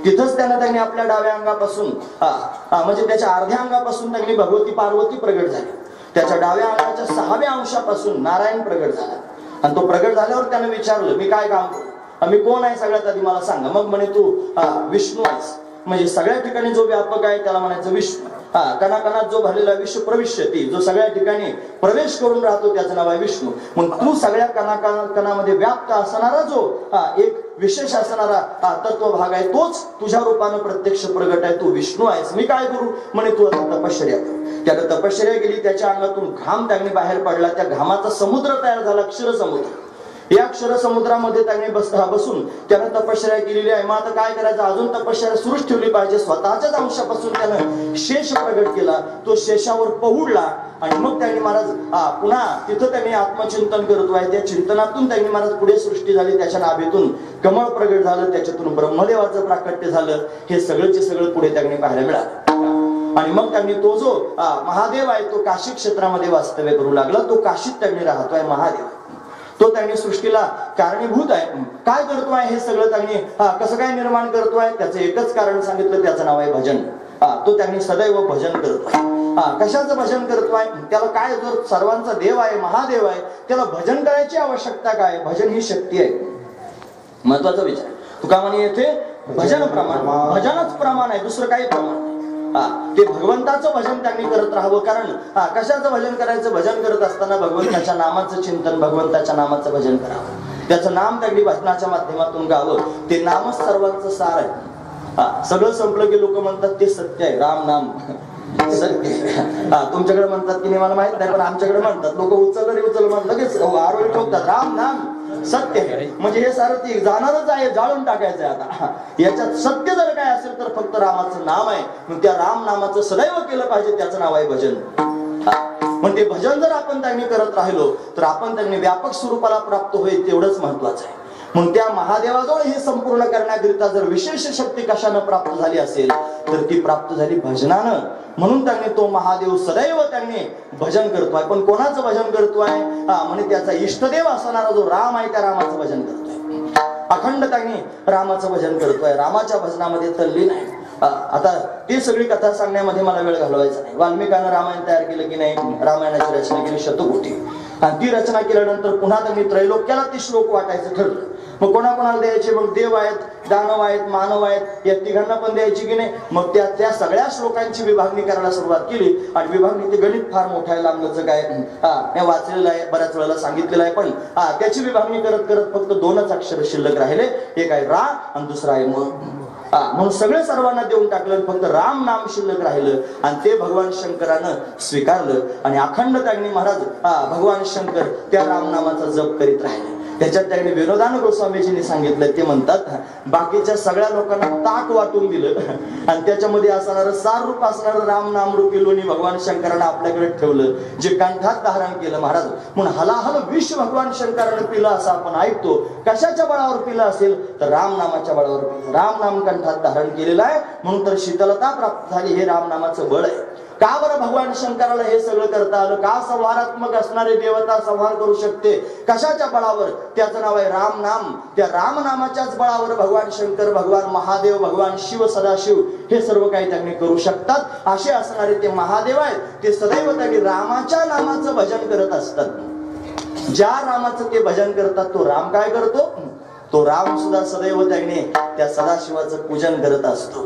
तिथंच त्यांनी आपल्या डाव्या अंगापासून म्हणजे त्याच्या अर्ध्या अंगापासून त्यांनी भगवती पार्वती प्रगट झाली. त्याच्या डाव्या अंगाच्या 6व्या अंशापासून नारायण प्रगट झाला. आणि तो प्रगट झाल्यावर त्याने विचारलं, मी काय काम करू, मी कोण आहे, सगळ्यात आधी मला सांगा. मग म्हणे, तू विष्णू आहेस. म्हणजे सगळ्या ठिकाणी जो व्यापक आहे त्याला म्हणायचं विष्णू. कणाकणात जो भरलेला विश्व प्रविष्यती, जो सगळ्या ठिकाणी प्रवेश करून राहतो, त्याचं नाव आहे विष्णू. मग तू सगळ्या कणामध्ये व्याप्त असणारा जो एक विशेष असणारा तत्वभाग आहे, तोच तुझ्या रूपानं प्रत्यक्ष प्रगट आहे. तू विष्णू आहेस. मी काय करू? म्हणे, तू आता तपश्चर्या कर. त्याला तपश्चर्या गेली. त्याच्या अंगातून घाम त्याने बाहेर पडला. त्या घामाचा समुद्र तयार झाला, क्षीरसमुद्र. या क्षीरसमुद्रामध्ये त्याने बसून त्यानं तपश्चर्या केलेली आहे. मग आता काय करायचं? अजून तपश्चर्या सुरूच ठेवली पाहिजे. स्वतःच्याच अंशापासून त्यानं शेष प्रगट केला. तो शेषावर पहुडला आणि मग त्यांनी महाराज पुन्हा तिथं त्यांनी आत्मचिंतन करतोय. त्या चिंतनातून त्यांनी महाराज पुढे सृष्टी झाली. त्याच्या नाभीतून कमळ प्रगट झालं, त्याच्यातून ब्रह्मदेवाचं प्राकट्य झालं. हे सगळंचे सगळं पुढे त्यांनी पाहायला मिळालं. आणि मग त्यांनी तो जो महादेव आहे तो काशी क्षेत्रामध्ये वास्तव्य करू लागला. तो काशीत त्यांनी राहतोय महादेव. तो त्यांनी सृष्टीला कारणीभूत आहे. काय करतोय हे सगळं त्यांनी कसं काय निर्माण करतोय? त्याचं एकच कारण सांगितलं, त्याचं नाव आहे भजन. तो त्यांनी सदैव भजन करतोय. कशाचं भजन करतोय? त्याला काय, जो सर्वांचा देव आहे, महादेव आहे, त्याला भजन करायची आवश्यकता काय? भजन ही शक्ती आहे. महत्वाचा विचार. तुका म्हणे येथे भजन प्रमाण, भजनच प्रमाण आहे, दुसरं काही प्रमाण नाही. ते भगवंताचं भजन त्यांनी करत राहावं. कारण कशाचं भजन करायचं? भजन करत असताना भगवंताच्या नामाचं चिंतन, भगवंताच्या नामाचं भजन करावं. त्याचं नाम त्यांनी भजनाच्या माध्यमातून गावं. ते नामच सर्वांचं सार आहे. सगळं संपलं की लोक म्हणतात ते सत्य आहे, राम नाम सत्य. तुमच्याकडे म्हणतात की नाही मला माहित नाही, पण आमच्याकडे म्हणतात. लोक उचल लगेच आरोळी ठोकतात, राम नाम सत्य आहे. म्हणजे हे सारं ती जाणारच आहे, जाळून टाकायचं आहे. आता याच्यात सत्य जर काय असेल तर फक्त रामाचं नाम आहे. मग त्या राम नामाचं सदैव केलं पाहिजे. त्याचं नाव आहे भजन. मग ते भजन जर आपण त्यांनी करत राहिलो तर आपण त्यांनी व्यापक स्वरूपाला प्राप्त होईल, तेवढंच महत्वाचं आहे. मग त्या महादेवाजवळ हे संपूर्ण करण्याकरिता जर विशेष शक्ती कशानं प्राप्त झाली असेल तर ती प्राप्त झाली भजनानं. म्हणून त्यांनी तो महादेव सदैव त्यांनी भजन करतोय. पण कोणाचं भजन करतोय? म्हणजे त्याचा इष्टदेव असणारा जो राम आहे त्या रामाचं भजन करतोय. अखंड त्यांनी रामाचं भजन करतोय. रामाच्या भजनामध्ये तल्लीन आहे. आता ती सगळी कथा सांगण्यामध्ये मला वेळ घालवायचा नाही. वाल्मिकानं रामायण तयार केलं की नाही? रामायणाची रचना केली शतकोटी. आणि ती रचना केल्यानंतर पुन्हा त्यांनी त्रैलोक्याला ते श्लोक वाटायचं ठरलं. मग कोणाकोणाला द्यायचे? मग देव आहेत, दानव आहेत, मानव आहेत, या तिघांना पण द्यायची की नाही? मग त्या सगळ्या श्लोकांची विभागणी करायला सुरुवात केली. आणि विभागणी ते गणित फार मोठं आहे, लांबचं काय मी वाचलेलं आहे, बऱ्याच वेळेला सांगितलेलं आहे. पण त्याची विभागणी करत करत फक्त 2च अक्षर शिल्लक राहिले. एक आहे रा आणि दुसरा आहे म. म्हणून सगळे सर्वांना देऊन टाकलं, फक्त राम नाम शिल्लक राहिलं. आणि ते भगवान शंकरानं स्वीकारलं. आणि अखंड त्यांनी महाराज भगवान शंकर त्या राम नामाचा जप करीत राहिले. त्याच्यात त्यांनी विनोदानं गोस्वामीजींनी सांगितलं, ते म्हणतात बाकीच्या सगळ्या लोकांना ताक वाटून दिलं आणि त्याच्यामध्ये असणारं सार रूप असणारं राम नाम रूपी लोणी भगवान शंकरानं आपल्याकडे ठेवलं, जे कंठात धारण केलं महाराज. म्हणून हलाहल विष भगवान शंकरानं पिलं असं आपण ऐकतो. कशाच्या बळावर पिलं असेल तर राम नामाच्या बळावर पिलं. राम नाम कंठात धारण केलेलं आहे म्हणून तर शीतलता प्राप्त झाली. हे राम नामाचं बळ आहे. का बरं भगवान शंकराला हे सगळं करता आलं? का संहारात्मक असणारे देवता संहार करू शकते? कशाच्या बळावर? त्याचं नाव आहे राम नाम. त्या राम नामाच्याच बळावर भगवान शंकर, भगवान महादेव, भगवान शिव, सदाशिव हे सर्व काही त्यांनी करू शकतात. असे असणारे ते महादेव आहेत. ते सदैव त्यांनी रामाच्या नामाचं भजन करत असतात. ज्या रामाचं ते भजन करतात तो राम काय करतो? तो राम सुद्धा सदैव त्याने त्या सदाशिवाचं पूजन करत असतो.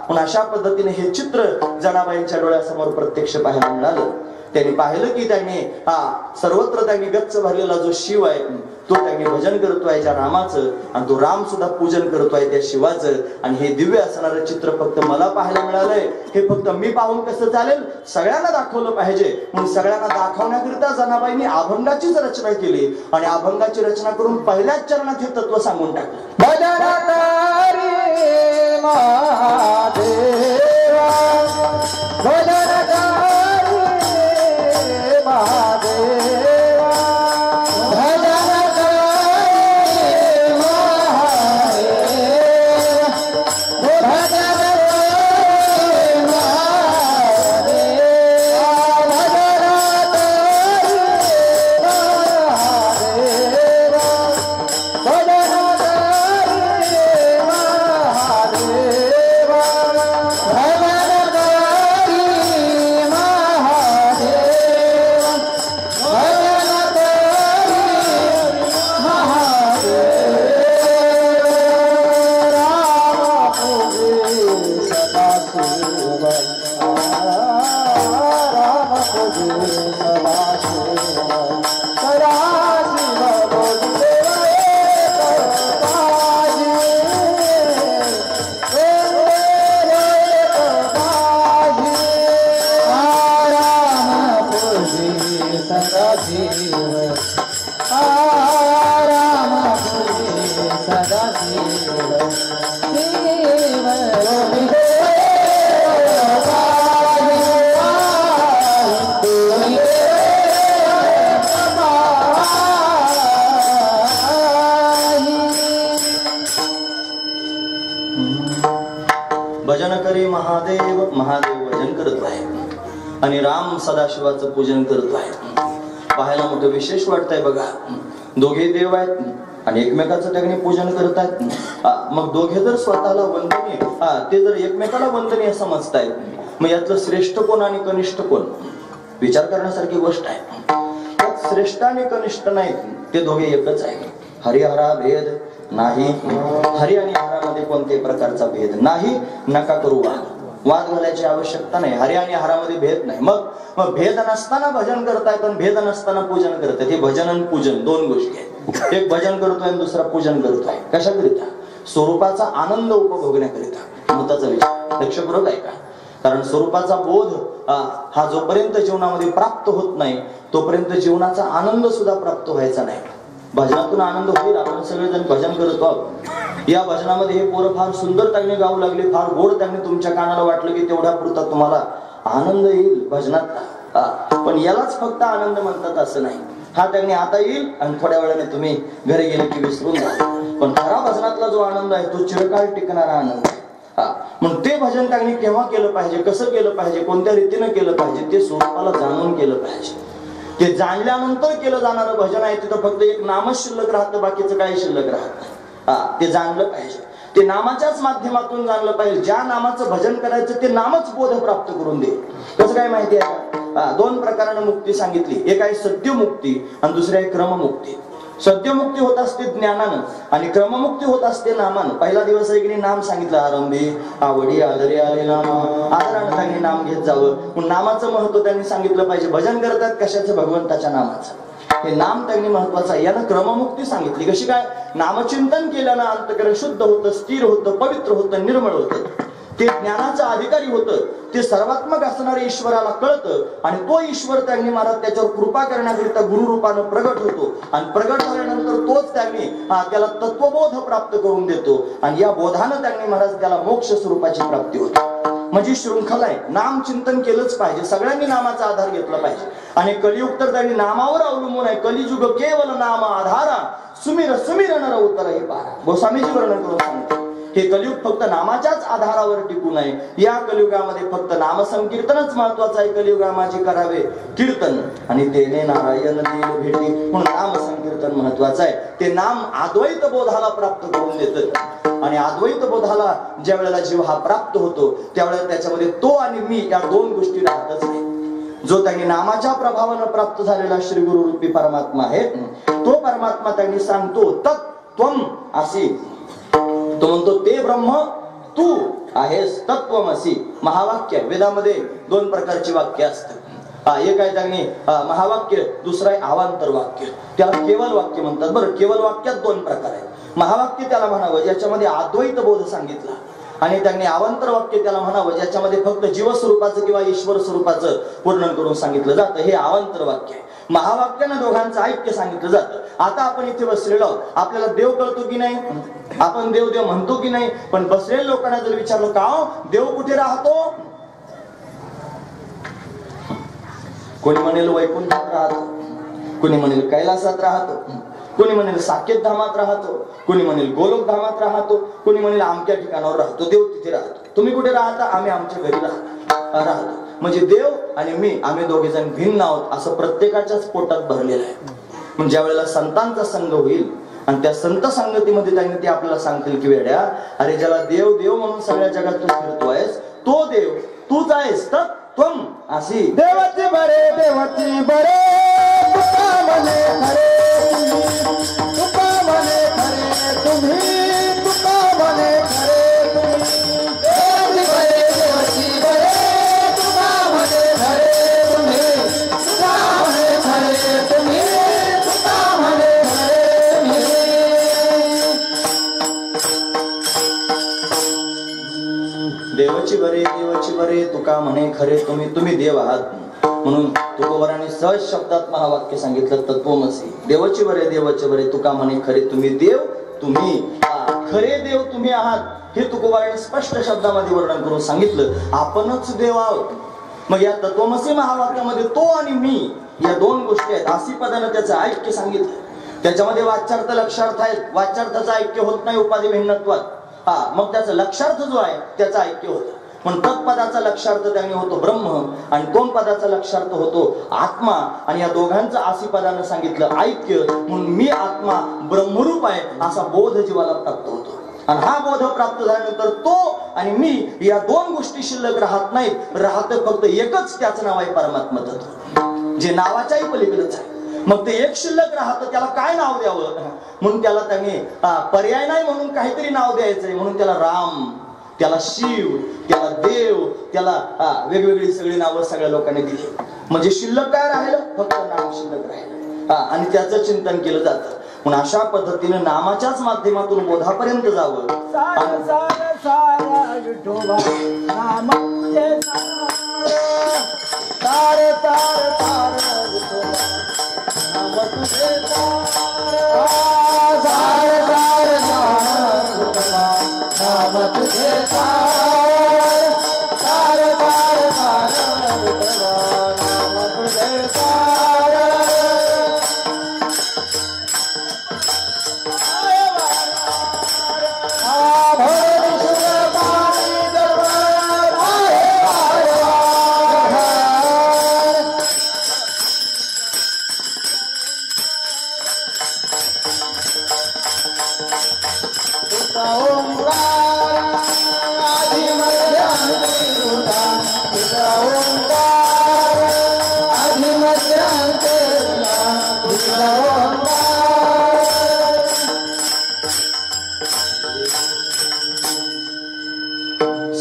पण अशा पद्धतीने हे चित्र जनाबाईंच्या डोळ्यासमोर प्रत्यक्ष पाहायला मिळालं. त्यांनी पाहिलं की त्याने सर्वत्र त्यांनी गच्च भरलेला जो शिव आहे तो त्यांनी भजन करतोय ज्या रामाचं, आणि तो राम सुद्धा पूजन करतोय त्या शिवाचं. आणि हे दिव्य असणारं चित्र फक्त मला पाहायला मिळालंय. हे फक्त मी पाहून कसं चालेल? सगळ्यांना दाखवलं पाहिजे. म्हणून सगळ्यांना दाखवण्याकरिता जनाबाईंनी अभंगाचीच रचना केली आणि अभंगाची रचना करून पहिल्याच चरणात हे तत्व सांगून टाकलं. भजन करी महादेवा, भजन करी महादेवा, भजन करी महादेवा, भजन करी महादेवा, भजन करी भजन करी महादेव. महादेव भजन करतो आहे आणि राम सदाशिवाचं पूजन करतो आहे. पाहायला मोठं विशेष वाटतंय बघा. दोघे देव आहेत आणि एकमेकाचं त्यांनी पूजन करतायत. मग दोघे जर स्वतःला वंदनीय, ते जर एकमेकाला वंदनीय समजतायत, मग यातलं श्रेष्ठ कोण आणि कनिष्ठ कोण? विचार करण्यासारखी गोष्ट आहे. त्यात श्रेष्ठ आणि कनिष्ठ नाहीत, ते दोघे एकच आहे. हरिहरा भेद नाही. हरी आणि हरामध्ये कोणत्याही प्रकारचा भेद नाही. नका करू वाद घालायची आवश्यकता नाही. हरी आणि हरामध्ये भेद नाही. मग भेद नसताना भजन करतायत आणि भेद नसताना पूजन करतायत. हे भजन आणि पूजन दोन गोष्टी आहेत. एक भजन करतोय आणि दुसरा पूजन करतोय. कशाकरिता? स्वरूपाचा आनंद उपभोगण्याकरिता. महत्वाचा विषय लक्षपूर्वक आहे का? कारण स्वरूपाचा बोध हा जोपर्यंत जीवनामध्ये प्राप्त होत नाही तोपर्यंत जीवनाचा आनंद सुद्धा प्राप्त व्हायचा नाही. भजनातून आनंद होईल. आपण सगळेजण भजन करतो आहोत. या भजनामध्ये हे पोरं फार सुंदर त्यांनी गाऊ लागले, फार गोड त्यांनी तुमच्या कानाला वाटलं की तेवढ्या पुरता तुम्हाला आनंद येईल भजनात. पण यालाच फक्त आनंद म्हणतात असं नाही. हा त्यांनी आता येईल आणि थोड्या वेळाने तुम्ही घरी गेले की विसरून जा. पण खरा भजनातला जो आनंद आहे तो चिरकाळ टिकणारा आनंद आहे. म्हणून ते भजन त्यांनी केव्हा केलं पाहिजे, कसं केलं पाहिजे, कोणत्या रीतीनं केलं पाहिजे, ते स्वरूपाला जाणून केलं पाहिजे. ते जाणल्यानंतर केलं जाणारं भजन आहे. तिथं फक्त एक नामच शिल्लक राहतं, बाकीचं काही शिल्लक राहत नाही. ते जाणलं पाहिजे. ते नामाच्याच माध्यमातून जाणलं पाहिजे. ज्या नामाचं भजन करायचं ते नामच बोध प्राप्त करून दे. कसं काय माहिती आहे का? दोन प्रकारानं मुक्ती सांगितली. एक आहे सद्यमुक्ती आणि दुसरी आहे क्रममुक्ती. सद्यमुक्ती होत असते ज्ञानानं आणि क्रममुक्ती होत असते नामानं. पहिला दिवस आहे की नाम सांगितलं. आरंभी आवडी आदरी आले नाम. आदरानं त्यांनी नाम घेत जावं. म्हणून नामाचं महत्व त्यांनी सांगितलं पाहिजे. भजन करतात कशाचं? भगवंताच्या नामाचं. हे नाम त्यांनी महत्वाचं आहे. यानं क्रममुक्ती सांगितली. कशी काय? नामचिंतन केल्यानं अंतकरण शुद्ध होतं, स्थिर होतं, पवित्र होतं, निर्मळ होतं. ते ज्ञानाचा अधिकारी होतं, ते सर्वात्मक असणारे ईश्वराला कळतं आणि तो ईश्वर त्यांनी महाराज त्याच्यावर कृपा करण्याकरिता गुरु रूपानं प्रगट होतो आणि प्रगट झाल्यानंतर तोच त्यांनी त्याला तत्वबोध प्राप्त करून देतो आणि या बोधानं त्यांनी महाराज त्याला मोक्ष स्वरूपाची प्राप्ती होते. म्हणजे शृंखला आहे, नाम चिंतन केलंच पाहिजे, सगळ्यांनी नामाचा आधार घेतला पाहिजे. आणि कलियुग तर त्यांनी नामावर अवलंबून आहे. कलियुग केवळ नाम आधारा, सुमिर सुमिर नर उतर हे पारा. गोस्वामीजी वर्णन करून सांगते हे कलियुग फक्त नामाच्याच आधारावर टिकून आहे. या कलियुगामध्ये फक्त नामसंकीर्तनच महत्वाचं आहे. कलियुगा माझे करावे कीर्तन आणि तेने नारायण देव भेटी, म्हणून नामसंकीर्तन महत्वाचं आहे. ते नाम अद्वैत बोधाला प्राप्त करून देतं आणि अद्वैत बोधाला ज्या वेळेला जीव हा प्राप्त होतो त्यावेळेला त्याच्यामध्ये तो आणि मी या दोन गोष्टी राहतच नाही. जो त्यांनी नामाच्या प्रभावानं प्राप्त झालेला श्री गुरु रूपी परमात्मा आहे तो परमात्मा त्यांनी सांगतो तत्त्वम असी. तो म्हणतो ते ब्रह्म तू आहेस, तत्वमसी. महावाक्य वेदामध्ये दोन प्रकारची वाक्य असतात. एक आहे त्यांनी महावाक्य, दुसरं आहे अवांतर वाक्य. त्याला केवल वाक्य म्हणतात. बरं, केवल वाक्यात दोन प्रकार आहेत. महावाक्य त्याला म्हणावं ज्याच्यामध्ये अद्वैत बोध सांगितला आणि त्यांनी अवांतर वाक्य त्याला म्हणावं ज्याच्यामध्ये फक्त जीवस्वरूपाचं किंवा ईश्वर स्वरूपाचं वर्णन करून सांगितलं जातं. हे अवांतर वाक्य आहे. महावाक्यानं दोघांचं ऐक्य सांगितलं जातं. आता आपण इथे बसलेलो आहोत, आपल्याला देव कळतो की नाही, आपण देव देव म्हणतो की नाही, पण बसलेल्या लोकांना जर विचारलं का देव कुठे राहतो, कोणी म्हणेल वैकुंठात राहतो, कोणी म्हणेल कैलासात राहतो, कोणी म्हणेल साकेत धामात राहतो, कोणी म्हणेल गोलोक धामात राहतो, कोणी म्हणेल आमच्या ठिकाणावर राहतो. देव तिथे राहतो. तुम्ही कुठे राहता, आम्ही आमच्या घरी राहतो. म्हणजे देव आणि मी आम्ही दोघे जण भिन्न आहोत असं प्रत्येकाच्याच पोटात भरलेलं आहे. म्हणजे ज्या वेळेला संतांचा संघ होईल आणि त्या संत संगतीमध्ये त्यांनी ते आपल्याला सांगतील की वेड्या, अरे ज्याला देव देव म्हणून सगळ्या जगात तू फिरतोयस तो देव तूच आहेस, तर त्वम अशी. देवाचे बरे देवाचे बरे तुका म्हणे खरे, तुका म्हणे खरे तुम्ही, तुका म्हणे खरे तुम्ही. देवाचे बरे देवाचे बरे तुका म्हणे खरे तुम्ही, तुका म्हणे खरे तुम्ही, तुका म्हणे खरे तुम्ही. देवाची बरे देवाची बरे तुका म्हणे खरे तुम्ही, तुम्ही देव आहात. म्हणून तुकोबाराने सहज शब्दात महावाक्य सांगितलं तत्वमसी. देवाची बरे देवाचे बरे तुका म्हणे खरे तुम्ही, देव तुम्ही, खरे देव तुम्ही आहात हे तुकोबाराने स्पष्ट शब्दामध्ये वर्णन करून सांगितलं. आपणच देव आहोत. मग या तत्वमसी महावाक्यामध्ये तो आणि मी या दोन गोष्टी आहेत. आसी पदानं त्याचं ऐक्य सांगितलं. त्याच्यामध्ये वाच्यार्थ लक्षार्थ आहेत. वाच्यार्थाचं ऐक्य होत नाही उपाधी भिन्नत्वात. मग त्याचा लक्षार्थ जो आहे त्याचा ऐक्य होतं. पण तत्पदाचा लक्षार्थ त्यांनी होतो ब्रह्म आणि दोन पदाचा लक्षार्थ होतो आत्मा. आणि या दोघांचं आसी पदानं सांगितलं ऐक्य. म्हणून मी आत्मा ब्रह्मरूप आहे असा बोध जीवाला प्राप्त होतो. आणि हा बोध प्राप्त झाल्यानंतर तो आणि मी या दोन गोष्टी शिल्लक राहत नाहीत. राहतं फक्त एकच, त्याचं नाव आहे परमात्मा तत्व, जे नावाच्याही पलीकडेच आहे. मग ते एक शिल्लक राहतं, त्याला काय नाव द्यावं म्हणून त्याला त्यांनी पर्याय नाही म्हणून काहीतरी नाव द्यायचंय. म्हणून त्याला राम, त्याला शिव, त्याला देव, त्याला वेगवेगळी सगळी नावं सगळ्या लोकांनी दिली. म्हणजे शिल्लक काय राहिलं, फक्त नाम शिल्लक राहिलं आणि त्याचं चिंतन केलं जातं. म्हणून अशा पद्धतीनं नामाच्याच माध्यमातून बोधापर्यंत जावं.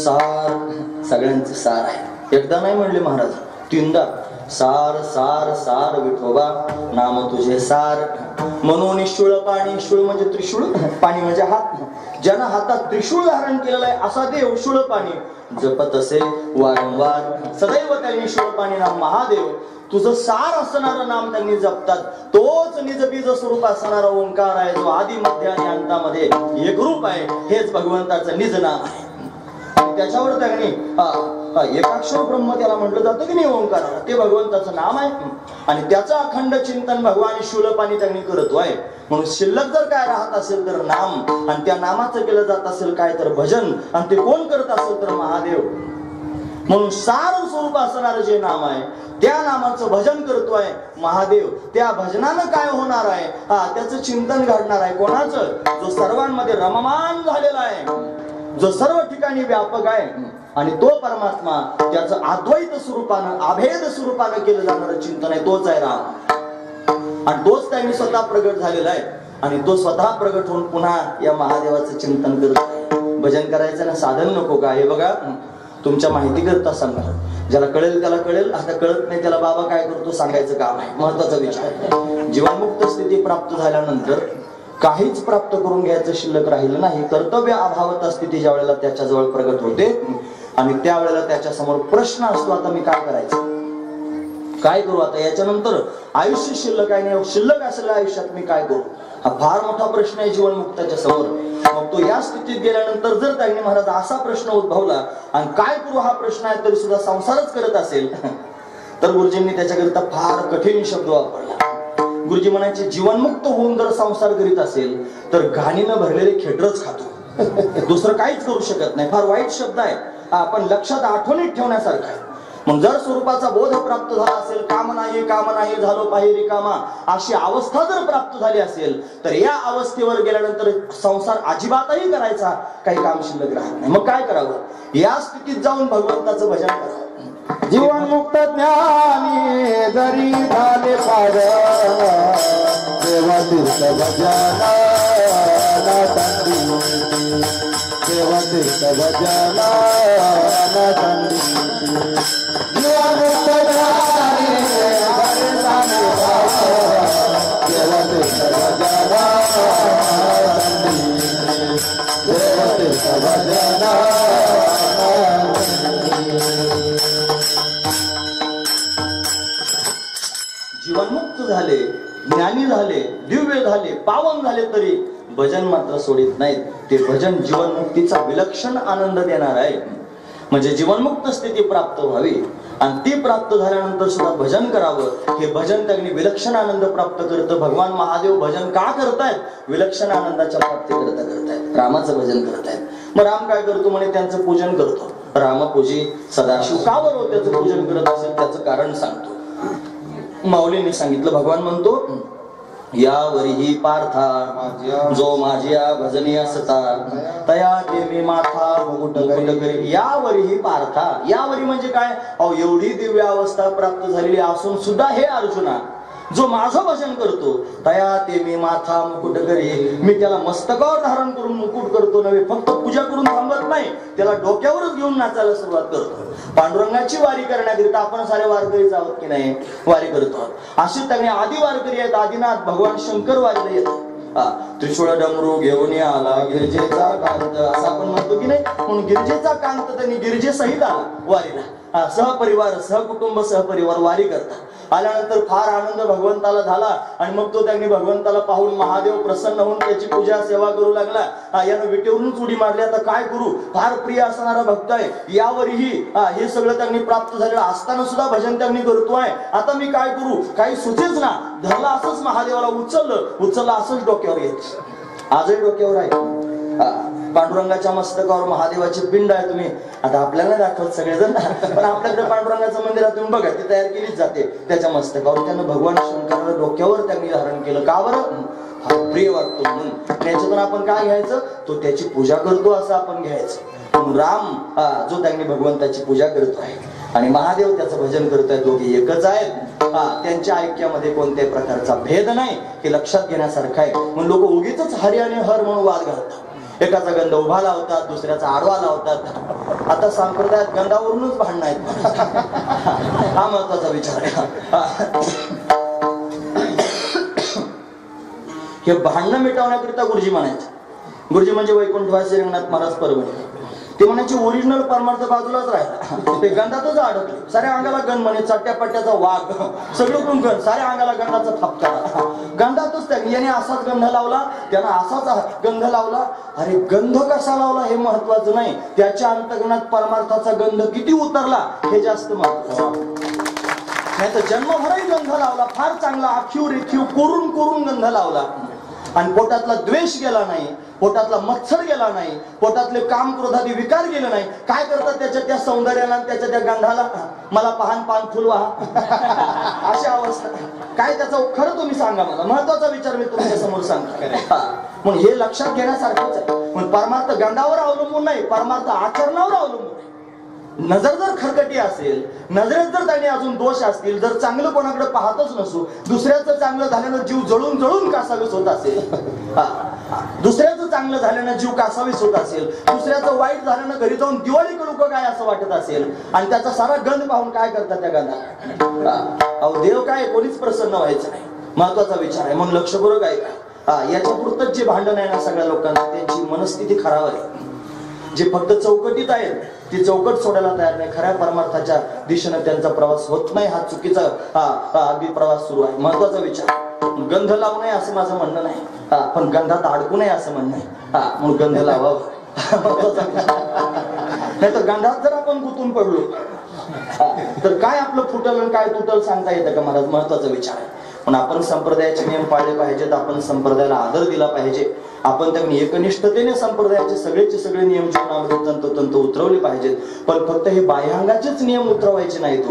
सार सगळ्यांचे सार आहे. एकदा नाही म्हणले महाराज, तीनदा सार सार सार विठोबा नाम तुझे सार. म्हणून निशूळ पाणी, शूळ म्हणजे त्रिशूळ, पाणी म्हणजे हात. ज्यानं हातात त्रिशूळ धारण केलेलं आहे असा देव शूळ पाणी जपत असे वारंवार. सदैव त्यांनी शूळ पाणी नाम महादेव तुझं सार असणारं नाम त्यांनी जपतात. तोच निजबीज स्वरूप असणारा ओंकार आहे जो आदी मध्य आणि अंतामध्ये एकरूप आहे. हेच भगवंताचं निज नाम आहे. आणि त्याच्यावर त्यांनी एकाक्षर ब्रह्म त्याला म्हटलं जातं की नाही ओंकाराला, ते भगवंताचं नाम आहे. आणि त्याचं अखंड चिंतन भगवान शूलपाणी त्यांनी करतो आहे. म्हणून शिल्लक जर काय राहत असेल तर नाम, आणि त्या नामाचं केलं जात असेल काय तर भजन, आणि ते कोण करत असेल तर महादेव. म्हणून सार स्वरूप असणारं जे नाम आहे त्या नामाचं भजन करतोय महादेव. त्या भजनानं काय होणार आहे, त्याचं चिंतन घडणार आहे. कोणाचं? जो सर्वांमध्ये रममान झालेला आहे, जो सर्व ठिकाणी व्यापक आहे. आणि तो परमात्मा त्याचं अद्वैत स्वरूपानं अभेद स्वरूपानं केलं जाणारं चिंतन आहे, तोच आहे राम. आणि तोच त्यांनी स्वतः प्रगट झालेला आहे. आणि तो स्वतः प्रगट होऊन पुन्हा या महादेवाचं चिंतन करत आहे. भजन करायचं ना साधन नको का? हे बघा, तुमच्या माहिती करता सांगा. ज्याला कळेल त्याला कळेल, आता कळत नाही त्याला बाबा काय करतो सांगायचं काम आहे. महत्वाचा विचार. जीवनमुक्त स्थिती प्राप्त झाल्यानंतर काहीच प्राप्त करून घ्यायचं शिल्लक राहिलं नाही. कर्तव्य अभावता स्थिती ज्या वेळेला त्याच्याजवळ प्रगट होते आणि त्यावेळेला त्याच्या समोर प्रश्न असतो, आता मी काय करायचं, काय करू आता याच्यानंतर? आयुष्य शिल्लक आहे नाही, शिल्लक असलेल्या आयुष्यात मी काय करू? हा फार मोठा प्रश्न आहे जीवनमुक्ताच्या समोर. मग तो या स्थितीत गेल्यानंतर जर त्यांनी महाराज असा प्रश्न उद्भवला आणि काय करू हा प्रश्न आहे तरी सुद्धा संसारच करत असेल, तर गुरुजींनी त्याच्याकरिता फार कठीण शब्द वापरला. गुरुजी म्हणायचे, जीवनमुक्त होऊन जर संसार करीत असेल तर घाणीनं भरलेले खेटरच खातो, दुसरं काहीच करू शकत नाही. फार वाईट शब्द आहे, आपण लक्षात आठवणीत ठेवण्यासारखा आहे. मग जर स्वरूपाचा बोध प्राप्त झाला असेल, काम नाही झालो पाहिजे रिकामा, अशी अवस्था जर प्राप्त झाली असेल तर या अवस्थेवर गेल्यानंतर संसार अजिबातही करायचा काही काम शिल्लक राहत नाही. मग काय करावं? या स्थितीत जाऊन भगवंताचं भजन करावं. जीवनमुक्त ज्ञानी जरी झाले पार, देवा तीर्थ भजना थंडी, देवा तीर्थ भजना थंडी. जीवनमुक्त ज्ञानी जरी झाले पार, देवा तीर्थ भजना थंडी, देवा तीर्थ भजना जीवनमुक्त झाले, ज्ञानी झाले, दिव्य झाले, पावन झाले तरी भजन मात्र सोडित नाहीत. ते भजन जीवनमुक्तीचा विलक्षण आनंद देणार आहे. म्हणजे जीवनमुक्त स्थिती प्राप्त व्हावी आणि ती प्राप्त झाल्यानंतर सुद्धा भजन करावं. हे भजन त्यांनी विलक्षण आनंद प्राप्त करतं. भगवान महादेव भजन का करतायत? विलक्षण आनंदाच्या प्राप्ती करता करतायत, रामाचं भजन करतायत. मग राम काय करतो म्हणे? त्यांचं पूजन करतो. रामपूजी सदाशिव का बरोबर त्याचं पूजन करत असेल त्याचं कारण सांगतो. माऊलींनी सांगितलं, भगवान म्हणतो, यावरीही पार्था जो माझ्या भजनी असता, तया ते मी माथा मुकुट करी. यावरीही पार्था, यावरी म्हणजे काय? अहो, एवढी दिव्य अवस्था प्राप्त झालेली असून सुद्धा हे अर्जुना, जो माझं भजन करतो, तया ते मी माथा मुकुट करी, मी त्याला मस्तकावर धारण करून मुकुट करतो नव्हे, फक्त पूजा करून थांबत नाही, त्याला डोक्यावरच घेऊन नाचायला सुरुवात करतो. पांडुरंगाची वारी करण्याकरिता आपण सारे वारकरी आहोत की नाही? वारी करतो. अशी त्यांनी आदि वारकरी आहेत. आदिनाथ भगवान शंकर वारीला येतात. त्रिशूळ डमरू घेऊन आला गिरजेचा कांत, असं आपण म्हणतो की नाही? म्हणून गिरजेचा कांत त्यांनी गिरजेसहित आला वारीला. सहपरिवार, सहकुटुंब, सहपरिवार वारी करतात. आल्यानंतर फार आनंद भगवंताला झाला आणि मग तो त्यांनी भगवंताला पाहून महादेव प्रसन्न होऊन त्याची पूजा सेवा करू लागला. यानं विटेवरूनच उडी मारली. आता काय करू? फार प्रिय असणारा भक्त आहे. यावरही हे सगळं त्यांनी प्राप्त झालेलं असताना सुद्धा भजन त्यांनी करतोय. आता मी काय करू? काही सुचेच ना. धरला असंच महादेवाला उचललं असंच डोक्यावर येत. आजही डोक्यावर आहे. पांडुरंगाच्या मस्तकावर महादेवाची पिंड आहे. तुम्ही आता आपल्याला दाखवत सगळेजण, पण आपल्याकडे पांडुरंगाचं मंदिर आहे, तुम्ही बघा, ती तयार केलीच जाते. त्याच्या मस्तकावर त्यानं भगवान शंकराला डोक्यावर त्यांनी धारण केलं. का बरं? हा प्रिय वाटतो म्हणून. त्याच्यातून आपण काय घ्यायचं? तो त्याची पूजा करतो असं आपण घ्यायचं. राम जो त्यांनी भगवंताची पूजा करतो आहे आणि महादेव त्याचं भजन करतोय, दोघे एकच आहेत. त्यांच्या ऐक्यामध्ये कोणत्याही प्रकारचा भेद नाही, हे लक्षात घेण्यासारखं आहे. म्हणून लोक उगीच हरी आणि हर म्हणून वाद घालतात. एकाचा गंध उभा लावतात, दुसऱ्याचा आडवा लावतात. आता संप्रदायात गंधावरूनच भांडण आहेत. हा महत्वाचा विचार आहे. हे भांडणं मिटवण्याकरिता गुरुजी म्हणायचे. गुरुजी म्हणजे वैकुंठवासी रंगनाथ महाराज परभणी. ते म्हणायचे ओरिजिनल परमार्थ बाजूलाच राहिला, ते गंधातच अडकले. साऱ्या अंगाला गंध म्हणे, चट्ट्या पट्ट्याचा वाघ, सगळीकडून गंध, साऱ्या अंगाला गंधाचा थापता. गंधातच त्याने याने असाच गंध लावला, त्यानं असाच गंध लावला. अरे गंध कसा लावला हे महत्वाचं नाही, त्याच्या अंतर्गणात परमार्थाचा गंध किती उतरला हे जास्त महत्वाचं. नाही तर जन्मभरही गंध लावला, फार चांगला आखीव रेखीव कोरून कोरून गंध लावला, आणि पोटातला द्वेष गेला नाही, पोटातला मत्सर गेला नाही, पोटातले काम क्रोधादी विकार गेले नाही. काय करतात त्याच्या त्या सौंदर्याला, त्याच्या त्या गंधाला? मला पाहन पान फुलवा अशी अवस्था. काय त्याचं खरं तुम्ही सांगा मला, महत्वाचा विचार मी तुमच्या समोर सांगतो. म्हणून हे लक्षात घेण्यासारखंच आहे. म्हणून परमार्थ गंधावर अवलंबून नाही, परमार्थ आचरणावर अवलंबून. नजर जर खरकटी असेल, नजरेत जर त्याने अजून दोष असतील, जर चांगलं कोणाकडे पाहतच नसू, दुसऱ्याचं चांगलं झाल्यानं जीव जळून जळून कासावीस होत असेल, दुसऱ्याचं चांगलं झाल्यानं जीव कासावीस होत असेल, दुसऱ्याचं वाईट झाल्यानं घरी जाऊन दिवाळी करू का काय असं वाटत असेल, आणि त्याचा सारा गंध पाहून काय करतात त्या गंधाला? अहो देव काय, कोणीच प्रसन्न व्हायचं नाही. महत्वाचा विचार आहे. म्हणून लक्षपूर्वक ऐका. याच्या पुरतच जे भांडण आहे ना सगळ्या लोकांना, त्यांची मनस्थिती खराब आहे. जे फक्त चौकटीत आहेत ती चौकट सोडायला तयार नाही, खऱ्या परमार्थाच्या दिशेने त्यांचा प्रवास होत नाही. हा चुकीचा अगदी प्रवास सुरू आहे. महत्वाचा विचार. गंध लावू नये असं माझं म्हणणं नाही, पण गंधात अडकू नये असं म्हणणं आहे. म्हणून गंध लावावं महत्वाचा विचार. नाही तर गंधात जर आपण गुंतून पडलो तर काय आपलं फुटल आणि काय तुटल सांगता येतं का महाराज? महत्वाचा विचार आहे. पण आपण संप्रदायाचे नियम पाळले पाहिजेत, आपण संप्रदायाला आदर दिला पाहिजे, आपण त्या एकनिष्ठतेने संप्रदायाचे सगळेचे सगळे नियम जीवनामध्ये तंतोतंत उतरवले पाहिजेत. पण फक्त हे बाह्यांगाचेच नियम उतरवायचे नाहीत,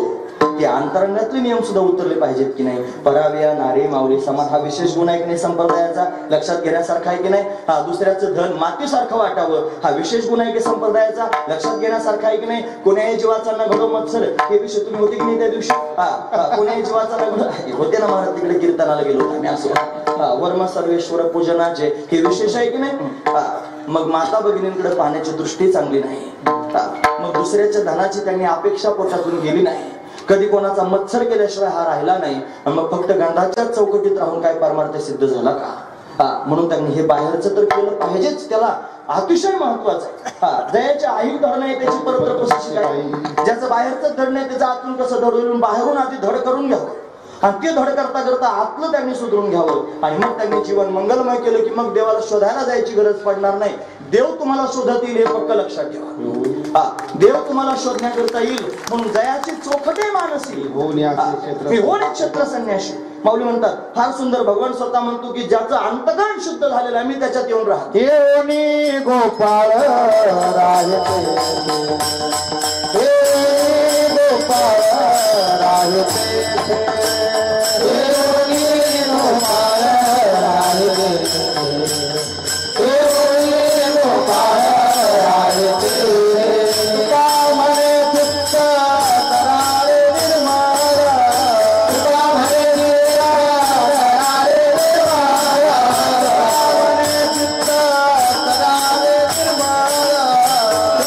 ते अंतरंगातले नियम सुद्धा उतरले पाहिजेत की नाही. पराव्या नारी माऊली समान हा विशेष गुण आहे की नाही संप्रदायाचा, लक्षात घेण्यासारखा आहे की नाही. दुसऱ्याचं धन मातीसारखं वाटावं हा विशेष गुण आहे की संप्रदायाचा, लक्षात घेण्यासारखा आहे की नाही. कोण्याही जीवाचा न घडो मत्सर हे विषय तुम्ही होते की नाही त्या दिवशी? कोण्याही जीवाचा न घडो होते ना महाराज, तिकडे कीर्तनाला गेलो होतो आम्ही. असं वर्म सर्वेश्वर पूजनाचे हे विशेष आहे की नाही. मग माता भगिनींकडे पाहण्याची दृष्टी चांगली नाही. मग दुसऱ्याच्या धनाची त्यांनी अपेक्षा पोटातून गेली नाही, कधी कोणाचा मत्सर केल्याशिवाय हा राहिला नाही. मग फक्त गंधाच्या चौकटीत राहून काय परमार्थ सिद्ध झाला का? म्हणून त्यांनी हे बाहेरचं तर केलं पाहिजेच, त्याला अतिशय महत्वाचं आहे. जयाच्या आई धड नाही त्याची परत कशी काय, ज्याचं बाहेरचं धड नाही त्याचं आतून कसं धड होईल. बाहेरून आधी धड करून घ्यावं, आणि ते धड करता करता आतलं त्यांनी सुधरून घ्यावं, आणि मग त्यांनी जीवन मंगलमय केलं की मग देवाला शोधायला जायची गरज पडणार नाही. देव तुम्हाला शोधत येईल हे फक्त लक्षात ठेवा. देव तुम्हाला शोधण्याकरता येईल. म्हणून जयाची चोखटे मानसी होणे क्षेत्र संन्याशी. माऊली म्हणतात फार सुंदर, भगवान स्वतः म्हणतो की ज्याचं अंतकरण शुद्ध झालेलं आहे मी त्याच्यात येऊन राहतो. येऊनी गोपाळ राहते, गोपाळ राहते, गोपाळ राहते, गोपाळ राहते. कामने चित्त करारे निर्माण, कामने करारे निर्माण, कामने चित्त करारे निर्माण,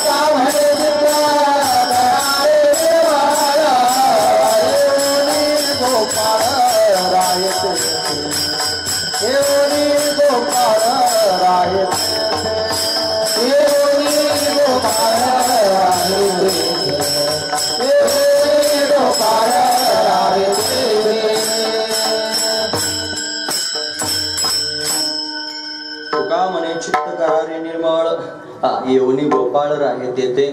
कामने चित्त करारे निर्माण. गोपाळ राहते, येऊनी गोपाळ राहते, येऊनी गोपाळ राहते, येऊनी गोपाळ राहते. तुका म्हणे चित्त करारे निर्मळ, येऊनी गोपाळ राहते ते.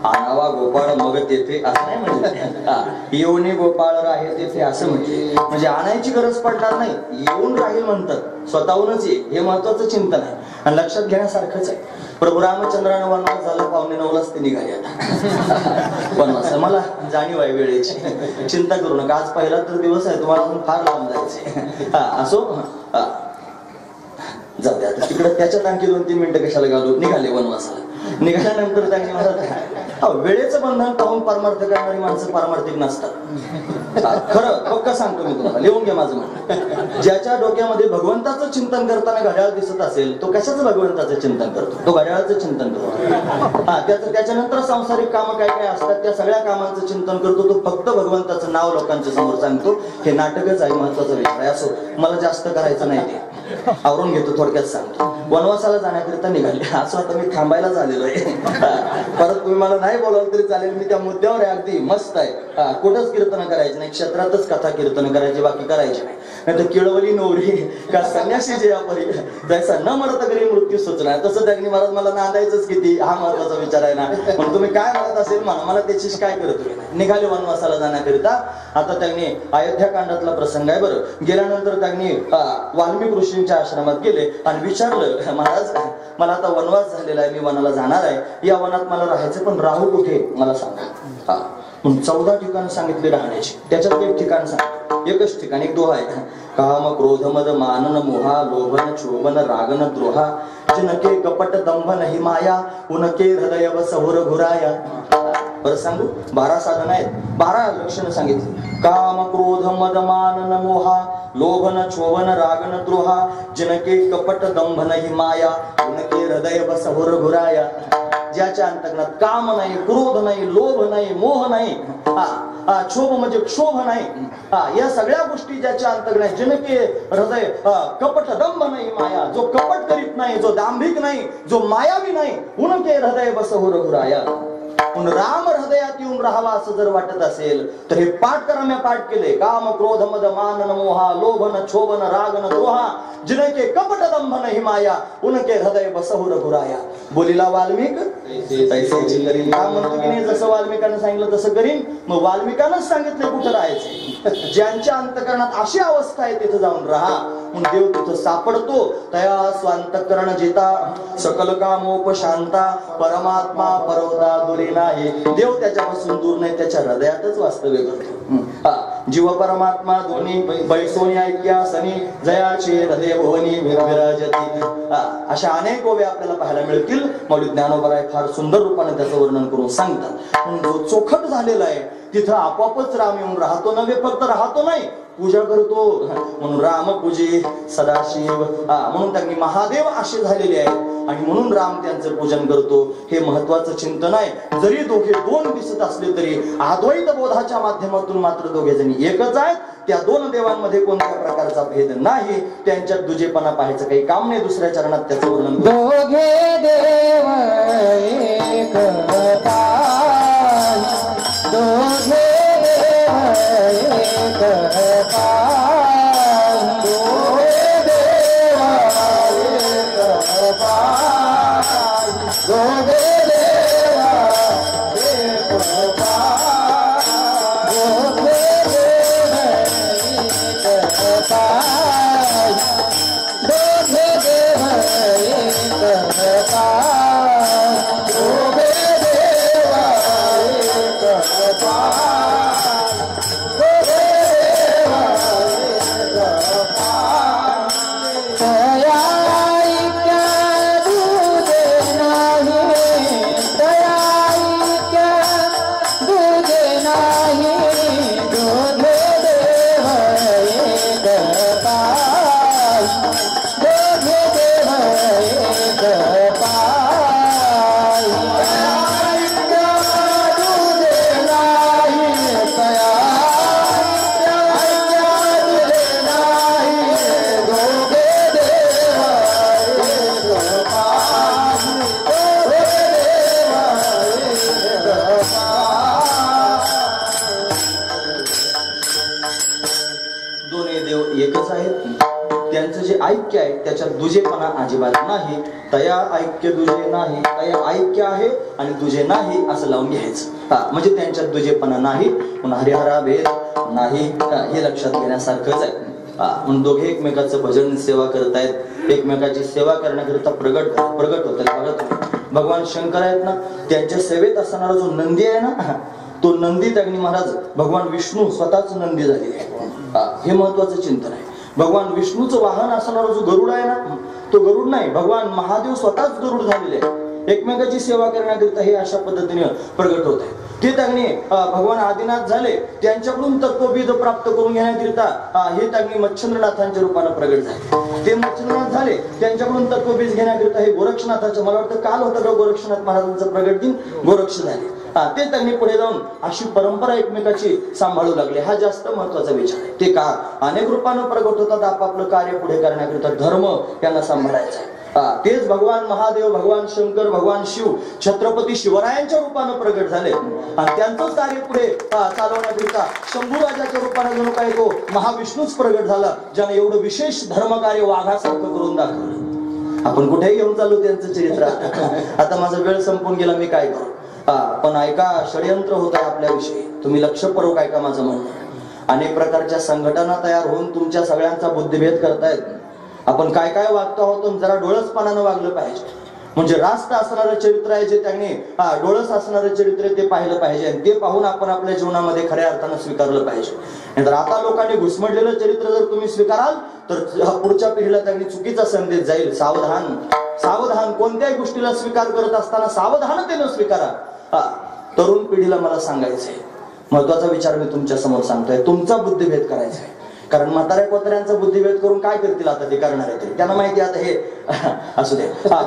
आणावा गोपाळ मग तेथे असं नाही म्हणजे, येऊनी गोपाळ राहते ते असं म्हणजे आणायची गरज पडणार नाही, येऊन राहील म्हणतात, स्वतःहूनच ये. हे महत्वाचं चिंतन आहे आणि लक्षात घेण्यासारखंच आहे. प्रभू रामचंद्रानं वनवास झाला, 8:45 ते निघाले आता वनवास. मला जाणीव आहे वेळेची, चिंता करू नका. आज पहिला तर दिवस आहे, तुम्हाला फार लांब जायचे. असो जाऊ द्या तिकडे, त्याच्यात आणखी 2-3 मिनिटं कशाला घालू. निघाले वनवासाला. निघाल्यानंतर त्यांनी मला वेळेचं बंधन पाहून परमार्थ करणारी माणसं पारमार्थिक नसतात. खरं पक्क सांगतो मी तुम्हाला, लिहून घ्या माझं म्हणणं. ज्याच्या डोक्यामध्ये भगवंताचं चिंतन करताना घड्याळ दिसत असेल तो कशाचं भगवंताचं चिंतन करतो? तो घड्याळाचं चिंतन करतो. त्याच्यानंतर सांसारिक कामं काय काय असतात त्या सगळ्या कामांचं चिंतन करतो. तो फक्त भगवंताचं नाव लोकांच्या समोर सांगतो. हे नाटकच आहे, महत्वाचा विषय आहे. असो, मला जास्त करायचं नाही, ते आवरून घेतो, थोडक्यात सांगतो. वनवासाला जाण्याकरिता निघाले. असं आता मी थांबायला झालेलो आहे. परत तुम्ही मला नाही बोलावलं तरी चालेल, मी त्या मुद्द्यावर आहे. अगदी मस्त आहे. कुठंच कीर्तन करायचे नाही, क्षेत्रातच कथा कीर्तन करायची, बाकी करायचे नाही. नाही तर किळवली नवरी का संन्यासी जे अपरी जैसा न मरत घरी मृत्यू सुचला, तसं त्यांनी महाराज मला नांदायचंच किती, हा महत्वाचा विचार आहे ना. पण तुम्ही काय म्हणत असेल म्हणा, मला त्याची काय करतो. निघाले वनवासाला जाण्याकरिता. आता त्यांनी अयोध्याकांडातला प्रसंग आहे. बरं, गेल्यानंतर त्यांनी वाल्मिक ऋषींच्या आश्रमात गेले आणि विचारलं, महाराज मला आता वनवास झालेला आहे, मी वनाला जाणार आहे, या वनात मला राहायचं, पण राहू कुठे मला सांगा. म्हणून 14 ठिकाण सांगितले राहण्याची. त्याच्यात एक ठिकाण सांग, एकच ठिकाण, एक दोहा आहे. काम क्रोध मद मानन मोहा लोभन क्षोभन रागन द्रोहा जिनके कपट दंभ नाही माया उनके हृदय व सहुर घुराया. बरं सांगू, 12 साधन आहेत, 12 लक्षणं सांगितली. काम क्रोध मद मानन मोहा लोभन क्षोभन रागन द्रोहा जिनके कपट दंभ नाही माया उनके हृदय व सहुर घुराया. ज्याच्या अंतकरणात काम नाही, क्रोध नाही, लोभ नाही, मोह नाही, क्षोभ म्हणजे क्षोभ नाही, या सगळ्या गोष्टी ज्याच्या अंतकरणात, जिनके हृदय कपट दंभ नाही माया, जो कपट करीत नाही, जो दांभिक नाही, जो मायावी नाही, उनके हृदय बसहुर घुराया. पण राम हृदयात येऊन राहावा असं जर वाटत असेल तर हे पाठ करा. मी पाठ केले. काम क्रोध मद मानन मोहा लोभन क्षोभन रागन द्रोहा जिनके कपट दंभ नाही माया उनके हृदय बसहुर घुराया. बोलीला वाल्मिक तैसेची करीन. राम म्हणतो की नाही, जसं वाल्मिकानं सांगितलं तसं करीन. मग वाल्मिकानंच सांगितलं कुठं राहायचं. ज्यांच्या अंतकरणात अशी अवस्था आहे तिथं जाऊन राहा. म्हणून देव तिथं सापडतो. तया स्वांतकरण जिता सकल कामोपशांता परमात्मा परवता दुरी नाही. देव त्याच्यापासून दूर नाही, त्याच्या हृदयातच वास्तव्य करतो. जीव परमात्मा दोन्ही बैसोनी ऐक्या सनी जयाचे हृदय भुवनी विराजती. अशा अनेक ओव्या आपल्याला पाहायला मिळतील. मौली ज्ञानोबराय फार सुंदर रूपाने त्याचं वर्णन करून सांगतात. म्हणून जो चोखट झालेला आहे तिथं आपोआपच राम येऊन राहतो. नव्हे फक्त राहतो नाही, पूजा करतो. म्हणून राम पूजे सदाशिव, म्हणून त्यांनी महादेव असे झालेले आहेत आणि म्हणून राम त्यांचं पूजन करतो. हे महत्वाचं चिंतन आहे. जरी दोघे दोन दिसत असले तरी अद्वैत बोधाच्या माध्यमातून मात्र दोघे जणी एकच आहेत. त्या दोन देवांमध्ये कोणत्या प्रकारचा भेद नाही. त्यांच्यात दुजेपणा पाहायचं काही काम नाही. दुसऱ्या चरणात त्याचं वर्णन दोघे देव एकता, दोघे देव एकता, दोघे देव एकता, दोघे देव एकता, दोघे देव एकता, दोघे देव एकता, दोघे देव एकता, दोघे देव एकता. तया ऐक्या दुजे नाही, तया ऐक्या दुजे नाही, दोघे देव एकता, दोघे देव एकता. दोन्ही देव एकच आहेत. त्यांचं जे ऐक्य आहे त्याच्यात दुजेपणा अजिबात नाही. तया ऐक्य दुजे नाही, तया ऐक्य आहे आणि दुजे नाही असं लावून घ्यायचं. म्हणजे त्यांच्यात दुजेपणा नाही. पण हरिहरा भेद नाही, हे लक्षात घेण्यासारखंच आहे. म्हणून दोघे एकमेकाचं भजन सेवा करतायत. एकमेकाची सेवा करण्याकरिता प्रगट होत आहेत. भगवान शंकर आहेत ना, त्यांच्या सेवेत असणारा जो नंदी आहे ना, तो नंदी त्यांनी महाराज भगवान विष्णू स्वतःच नंदी झालेले आहे. हे महत्वाचं चिंतन आहे. भगवान विष्णूचं वाहन असणारा जो गरुड आहे ना, तो गरुड नाही, भगवान महादेव स्वतःच गरुड झालेले आहे. एकमेकाची सेवा करण्याकरिता हे अशा पद्धतीने प्रगट होत आहे. ते त्यांनी भगवान आदिनाथ झाले, त्यांच्याकडून तत्वबीज प्राप्त करून घेण्याकरिता हे त्यांनी मच्छिंद्रनाथांच्या रूपाने प्रगट झाले. ते मच्छिंद्रनाथ झाले, त्यांच्याकडून तत्वबीज घेण्याकरिता हे गोरक्षनाथाचं, मला वाटतं काल होतं का गोरक्षनाथ महाराजांचं प्रगट दिन, गोरक्ष झाले. ते त्यांनी पुढे जाऊन अशी परंपरा एकमेकाची सांभाळू लागले. हा जास्त महत्वाचा विचार आहे. ते का अनेक रूपानं प्रगट होतात, आपापलं कार्य पुढे करण्याकरिता धर्म यांना सांभाळायचा आहे. तेच भगवान महादेव, भगवान शंकर, भगवान शिव छत्रपती शिवरायांच्या रूपानं प्रगट झाले आणि त्यांचंच कार्य पुढे चालवण्याकरिता शंभू राजाच्या रूपाने जणू काय तो महाविष्णूच प्रगट झाला, ज्याने एवढं विशेष धर्मकार्य वाघासारखं करून दाखवलं. आपण कुठेही घेऊन चालू त्यांचं चरित्र. आता माझा वेळ संपून गेला, मी काय करू. पण ऐका, षडयंत्र होत आहे आपल्याविषयी. तुम्ही लक्षपूर्वक ऐका माझं म्हणणं. अनेक प्रकारच्या संघटना तयार होऊन तुमच्या सगळ्यांचा बुद्धिभेद करतायत. आपण काय काय वागतो आहोत, जरा डोळसपणानं वागलं पाहिजे. म्हणजे रास्त असणारं चरित्र आहे जे त्यांनी डोळस असणारं चरित्र ते पाहिलं पाहिजे आणि ते पाहून आपण आपल्या जीवनामध्ये खऱ्या अर्थानं स्वीकारलं पाहिजे. नाहीतर आता लोकांनी घुसमटलेलं चरित्र जर तुम्ही स्वीकाराल तर पुढच्या पिढीला त्यांनी चुकीचा संदेश जाईल. सावधान, सावधान. कोणत्याही गोष्टीला स्वीकार करत असताना सावधानतेनं स्वीकारा. तरुण पिढीला मला सांगायचंय, महत्वाचा विचार मी तुमच्या समोर सांगतोय. तुमचा बुद्धिभेद करायचा आहे. कारण म्हाताऱ्या कोताऱ्यांचा बुद्धिभेद करून काय करतील आता ते करणार आहे, त्यांना माहिती आता हे असू दे.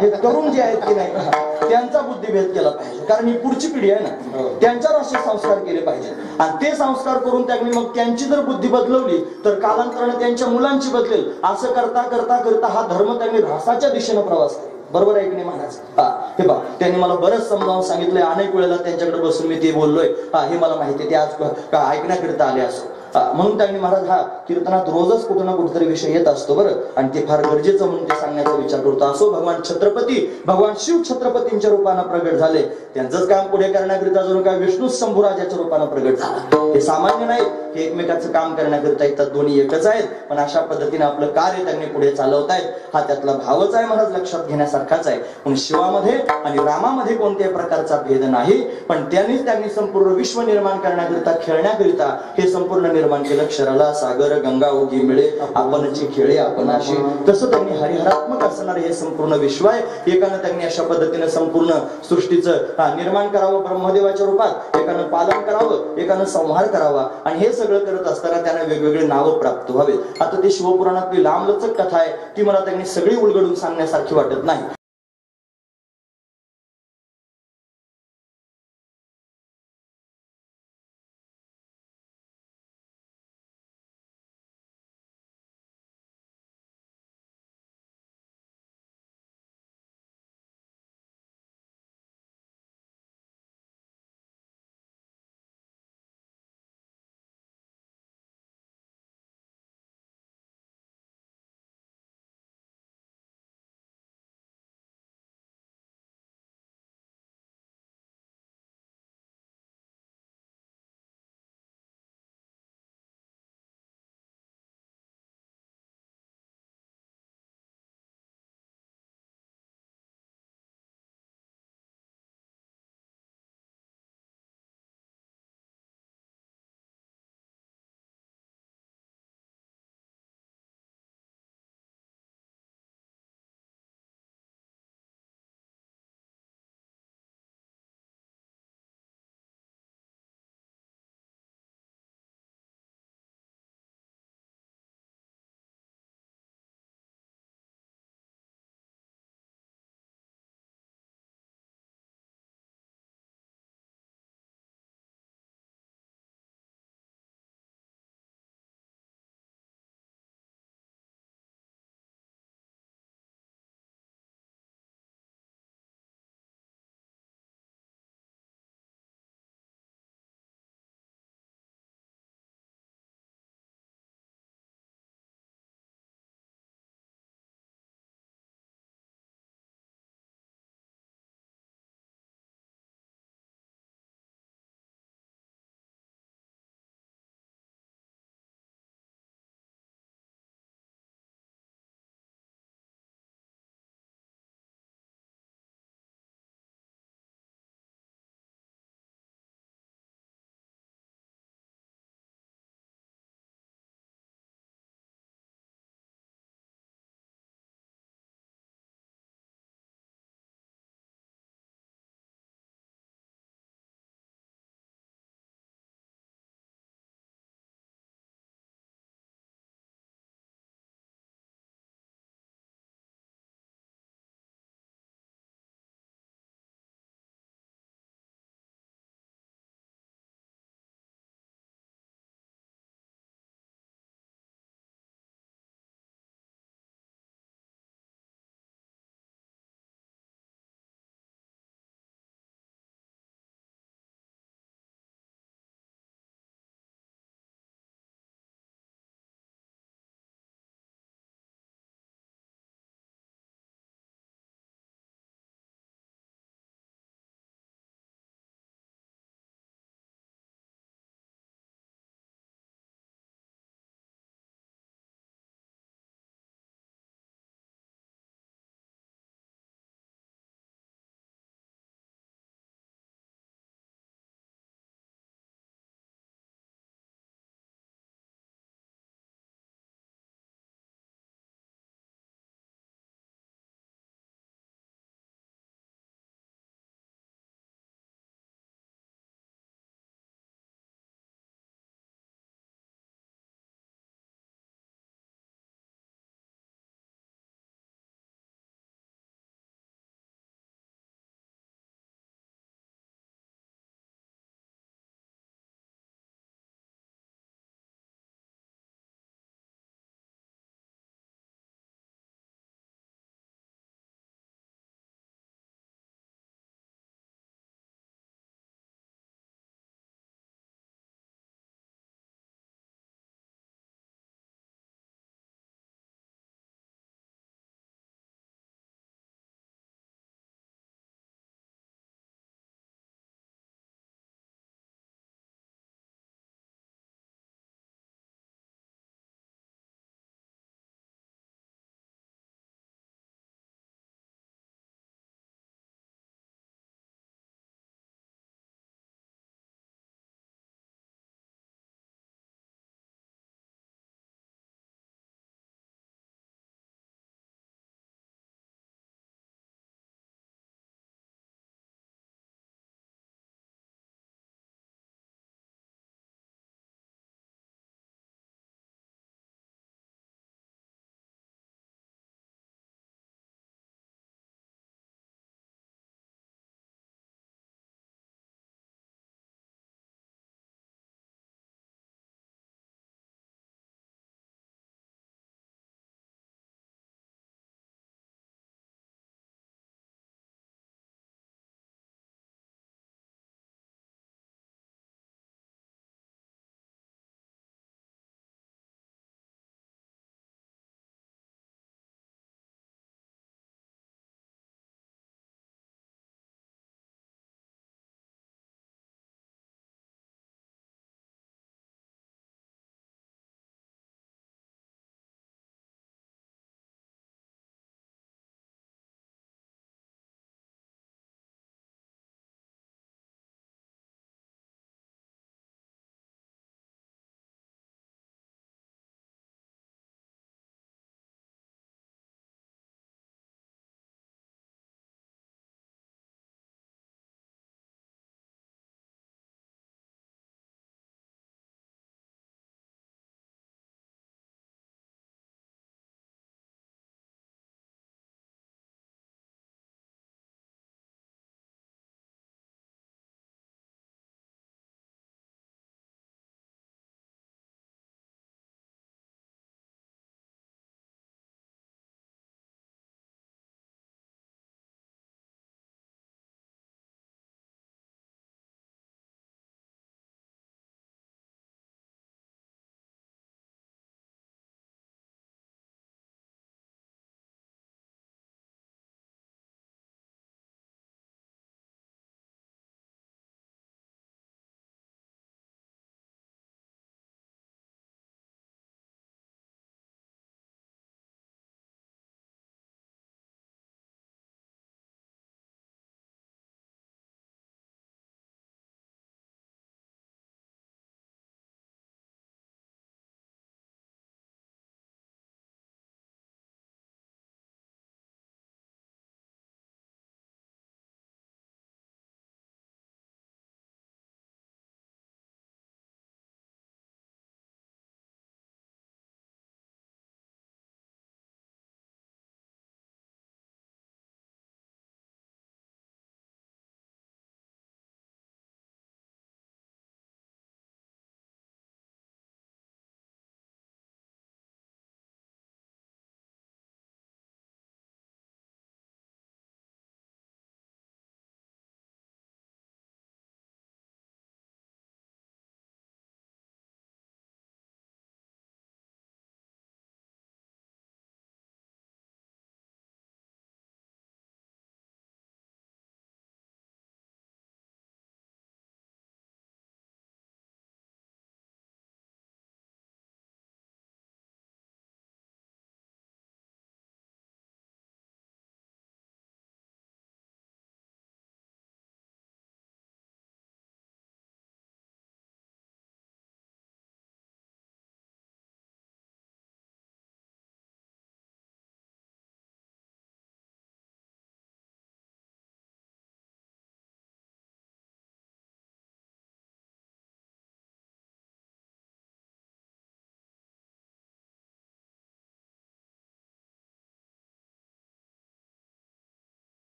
हे तरुण जे आहेत की नाही त्यांचा बुद्धिभेद केला पाहिजे. कारण ही पुढची पिढी आहे ना, त्यांच्यावर असे संस्कार केले पाहिजे आणि ते संस्कार करून त्यांनी मग त्यांची जर बुद्धी बदलवली तर कालांतराने त्यांच्या मुलांची बदलेल. असं करता करता करता हा धर्म त्यांनी ऱ्हासाच्या दिशेनं प्रवास केला. बरोबर आहे की नाही महाराज? हे बा, त्यांनी मला बरंच समजावून सांगितलंय. अनेक वेळेला त्यांच्याकडे बसून मी ते बोललोय. हे मला माहिती, ते आज ऐकण्याकरिता आले असो. म्हणून त्यांनी महाराज हा कीर्तनात रोजच कुठं ना कुठेतरी विषय येत असतो बरं, आणि ते फार गरजेचं म्हणून ते सांगण्याचा विचार करतो. असो, भगवान छत्रपती, भगवान शिव छत्रपतींच्या रूपानं प्रगट झाले. त्यांचंच काम पुढे करण्याकरिता जणू काय विष्णू शंभूराजाच्या रूपानं प्रगट झाला. हे सामान्य नाही, हे एकमेकाचं काम करण्याकरिता येतात. दोन्ही एकच आहेत, पण अशा पद्धतीने आपलं कार्य त्यांनी पुढे चालवतायत. हा त्यातला भावच आहे महाराज, लक्षात घेण्यासारखाच आहे. पण शिवामध्ये आणि रामामध्ये कोणत्याही प्रकारचा भेद नाही, पण त्यांनी संपूर्ण विश्व निर्माण करण्याकरिता, खेळण्याकरिता हे संपूर्ण निर्माण केलं. क्षराला सागर गंगा ओघी मिळे, आपणची खेळे आपणाशी. तसं त्यांनी हरिहरात्मक असणारे हे संपूर्ण विश्व आहे. एकानं त्यांनी अशा पद्धतीने संपूर्ण सृष्टीचं निर्माण करावं ब्रह्मदेवाच्या रूपात, एकानं पालन करावं, एकानं संहार करावा, आणि हे सगळं करत असताना त्यांना वेगवेगळे नावं प्राप्त व्हावेत. आता ती शिवपुराणातली लांबलचक कथा आहे, ती मला त्यांनी सगळी उलगडून सांगण्यासारखी वाटत नाही.